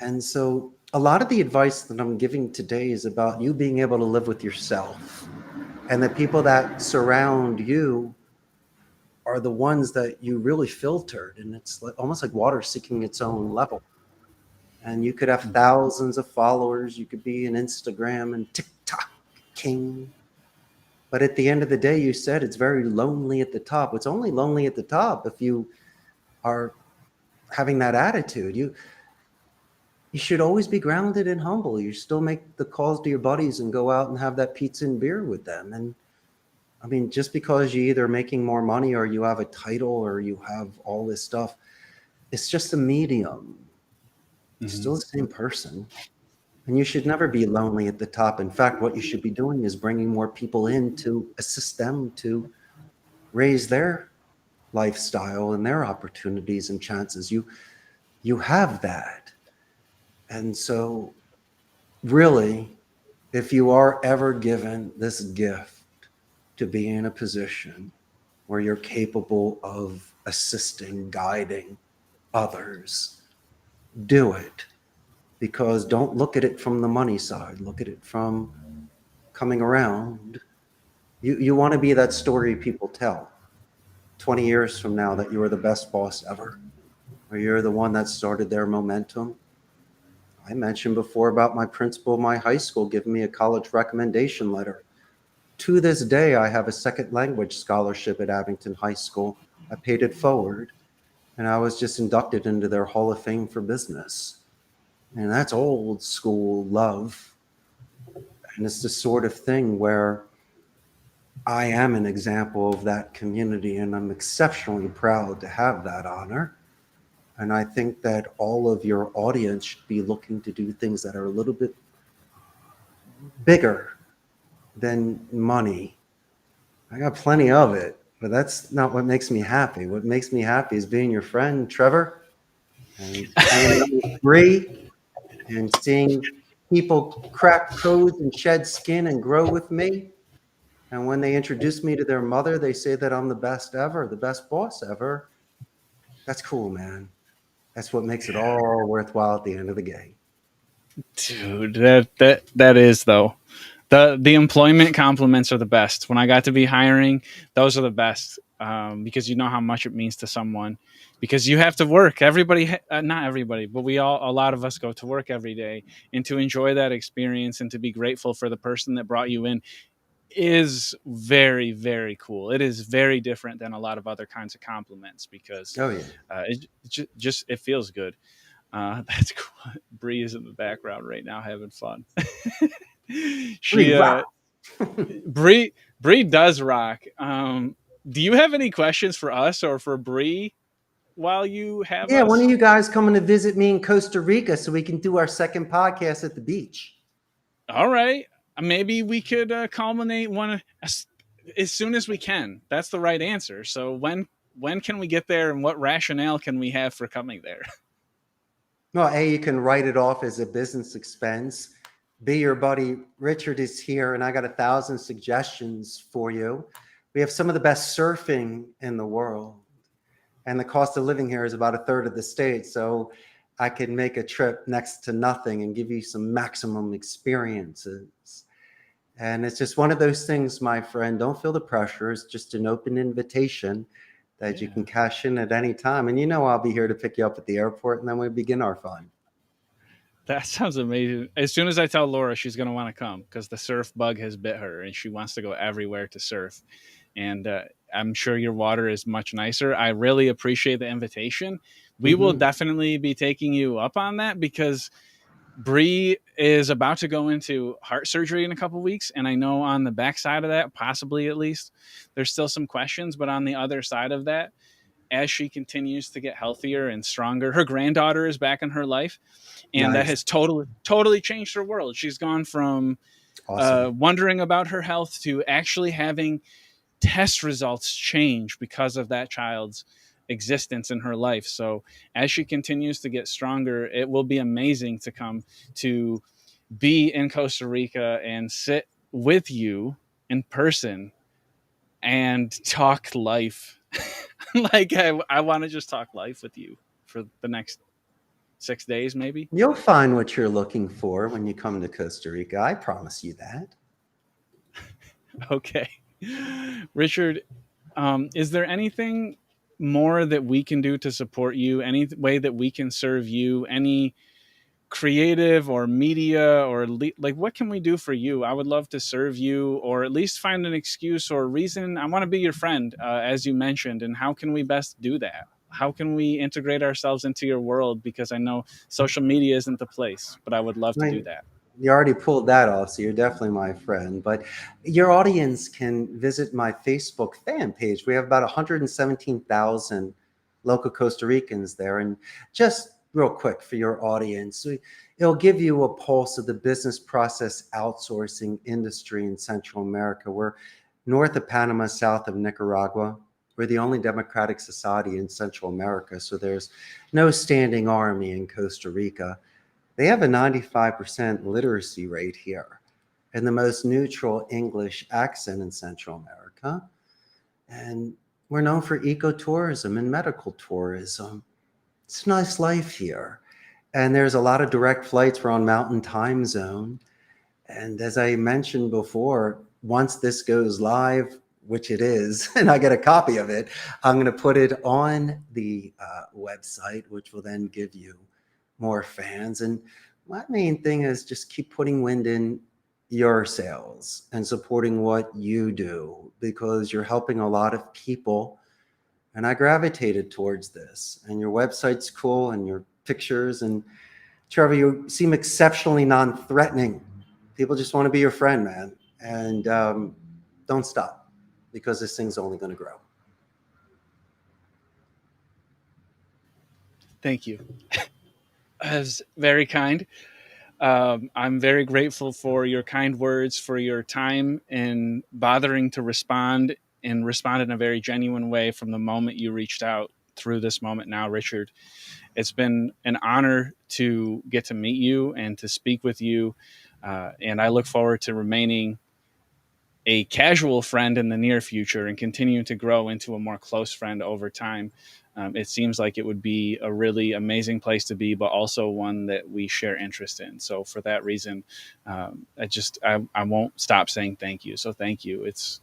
Speaker 2: And so a lot of the advice that I'm giving today is about you being able to live with yourself, and the people that surround you are the ones that you really filtered. And it's almost like water seeking its own level. And you could have thousands of followers. You could be an Instagram and TikTok king. But at the end of the day, you said it's very lonely at the top. It's only lonely at the top if you are having that attitude. You should always be grounded and humble. You still make the calls to your buddies and go out and have that pizza and beer with them. And I mean, just because you're either making more money or you have a title or you have all this stuff, it's just a medium. You're still the same person. And you should never be lonely at the top. In fact, what you should be doing is bringing more people in to assist them to raise their lifestyle and their opportunities and chances. You have that. And so really, if you are ever given this gift to be in a position where you're capable of assisting, guiding others, do it. Because don't look at it from the money side. Look at it from coming around. You want to be that story people tell 20 years from now, that you were the best boss ever, or you're the one that started their momentum. I mentioned before about my principal of my high school giving me a college recommendation letter. To this day, I have a second language scholarship at Abington High School. I paid it forward, and I was just inducted into their Hall of Fame for business. And that's old school love. And it's the sort of thing where I am an example of that community, and I'm exceptionally proud to have that honor. And I think that all of your audience should be looking to do things that are a little bit bigger than money. I got plenty of it, but that's not what makes me happy. What makes me happy is being your friend, Trevor, and hanging out with Bree, and seeing people crack codes and shed skin and grow with me. And when they introduce me to their mother, they say that I'm the best ever, the best boss ever. That's cool, man. That's what makes it all worthwhile at the end of the game.
Speaker 1: Dude, that is though. The employment compliments are the best. When I got to be hiring, those are the best, because you know how much it means to someone. Because you have to work. Everybody, not everybody, but a lot of us go to work every day, and to enjoy that experience and to be grateful for the person that brought you in is very, very cool. It is very different than a lot of other kinds of compliments, because
Speaker 2: Oh yeah,
Speaker 1: it feels good. That's cool. Bree is in the background right now having fun.
Speaker 2: Bree
Speaker 1: she
Speaker 2: rock.
Speaker 1: Bree does rock. Do you have any questions for us or for Bree while you have
Speaker 2: Yeah, when are
Speaker 1: us?
Speaker 2: you guys coming to visit me in Costa Rica so we can do our second podcast at the beach?
Speaker 1: All right, maybe we could culminate one as soon as we can. That's the right answer. So when can we get there, and what rationale can we have for coming there?
Speaker 2: Well, A, you can write it off as a business expense. B, your buddy Richard is here, and I got 1,000 suggestions for you. We have some of the best surfing in the world, and the cost of living here is about a third of the state. So I can make a trip next to nothing and give you some maximum experiences. And it's just one of those things, my friend. Don't feel the pressure. It's just an open invitation that you can cash in at any time. And you know I'll be here to pick you up at the airport, and then we begin our fun.
Speaker 1: That sounds amazing. As soon as I tell Laura, she's going to want to come because the surf bug has bit her and she wants to go everywhere to surf. And I'm sure your water is much nicer. I really appreciate the invitation. We will definitely be taking you up on that, because Bree is about to go into heart surgery in a couple weeks. And I know on the backside of that, possibly at least, there's still some questions. But on the other side of that, as she continues to get healthier and stronger, her granddaughter is back in her life, and that
Speaker 2: Nice.
Speaker 1: has totally changed her world. She's gone from
Speaker 2: Awesome.
Speaker 1: wondering about her health to actually having test results change because of that child's existence in her life. So as she continues to get stronger, it will be amazing to come to be in Costa Rica and sit with you in person and talk life. Like I want to just talk life with you for the next 6 days, maybe.
Speaker 2: You'll find what you're looking for when you come to Costa Rica. I promise you that.
Speaker 1: Okay. Richard, is there anything more that we can do to support you? Any way that we can serve you? Any creative or media or like what can we do for you? I would love to serve you, or at least find an excuse or reason. I want to be your friend, as you mentioned. And how can we best do that? How can we integrate ourselves into your world? Because I know social media isn't the place, but I would love
Speaker 2: I
Speaker 1: to do
Speaker 2: mean,
Speaker 1: that.
Speaker 2: you already pulled that off, so you're definitely my friend. But your audience can visit my Facebook fan page. We have about 117,000 local Costa Ricans there. And just real quick for your audience, it'll give you a pulse of the business process outsourcing industry in Central America. We're north of Panama, south of Nicaragua. We're the only democratic society in Central America, so there's no standing army in Costa Rica. They have a 95% literacy rate here and the most neutral English accent in Central America. And we're known for ecotourism and medical tourism. It's a nice life here. And there's a lot of direct flights. We're on Mountain Time Zone. And as I mentioned before, once this goes live, which it is, and I get a copy of it, I'm going to put it on the website, which will then give you more fans. And my main thing is just keep putting wind in your sails and supporting what you do, because you're helping a lot of people. And I gravitated towards this. And your website's cool, and your pictures. And Trevor, you seem exceptionally non-threatening. People just want to be your friend, man. And don't stop, because this thing's only going to grow.
Speaker 1: Thank you. That's very kind. I'm very grateful for your kind words, for your time in bothering to respond, and respond in a very genuine way from the moment you reached out through this moment now, Richard. It's been an honor to get to meet you and to speak with you. And I look forward to remaining a casual friend in the near future and continuing to grow into a more close friend over time. It seems like it would be a really amazing place to be, but also one that we share interest in. So for that reason, I won't stop saying thank you. So thank you. It's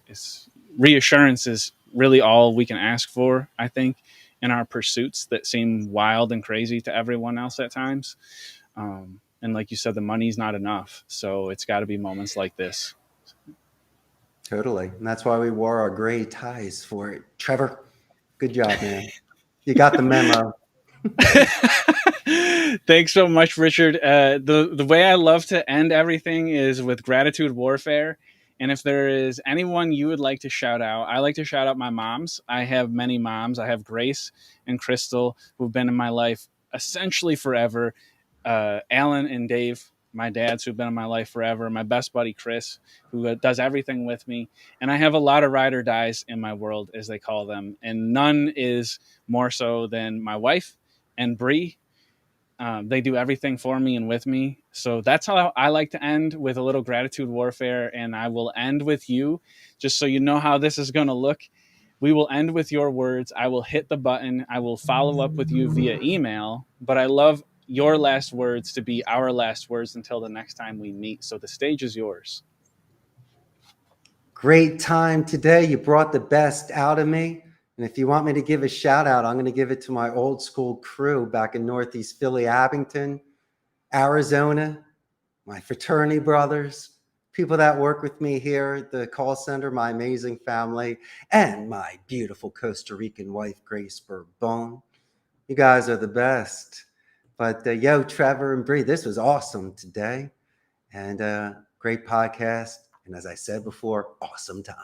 Speaker 1: reassurance is really all we can ask for, I think, in our pursuits that seem wild and crazy to everyone else at times. And like you said, the money's not enough. So it's got to be moments like this.
Speaker 2: Totally. And that's why we wore our gray ties for it. Trevor, good job, man. You got the memo.
Speaker 1: Thanks so much, Richard. The way I love to end everything is with gratitude warfare. And if there is anyone you would like to shout out, I like to shout out my moms. I have many moms. I have Grace and Crystal, who've been in my life essentially forever. Alan and Dave, my dads, who've been in my life forever. My best buddy Chris, who does everything with me. And I have a lot of ride or dies in my world, as they call them, and none is more so than my wife and Bree. They do everything for me and with me. So that's how I like to end, with a little gratitude warfare. And I will end with you, just so you know how this is going to look. We will end with your words. I will hit the button. I will follow up with you via email. But I love your last words to be our last words until the next time we meet. So the stage is yours.
Speaker 2: Great time today. You brought the best out of me. And if you want me to give a shout out, I'm going to give it to my old school crew back in Northeast Philly, Abington, Arizona, my fraternity brothers, people that work with me here at the call center, my amazing family, and my beautiful Costa Rican wife, Grace Bourbon. You guys are the best. But yo, Trevor and Bree, this was awesome today. And great podcast. And as I said before, awesome time.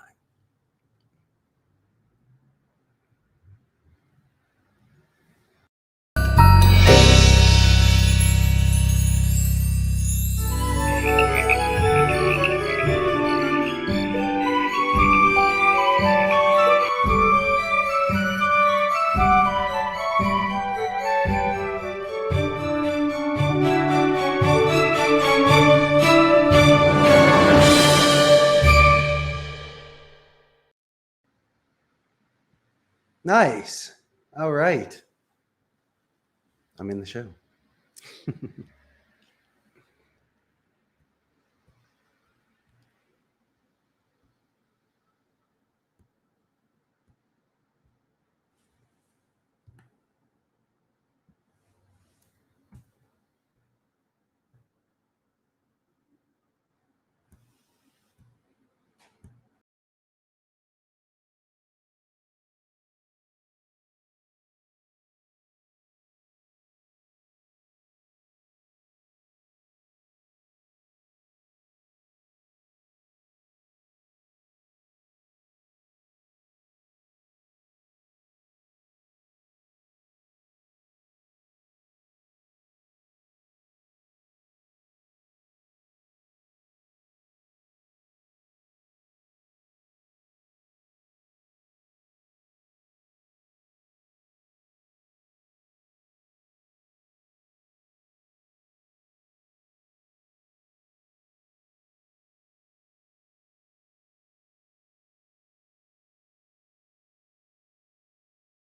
Speaker 2: Nice. All right. I'm in the show.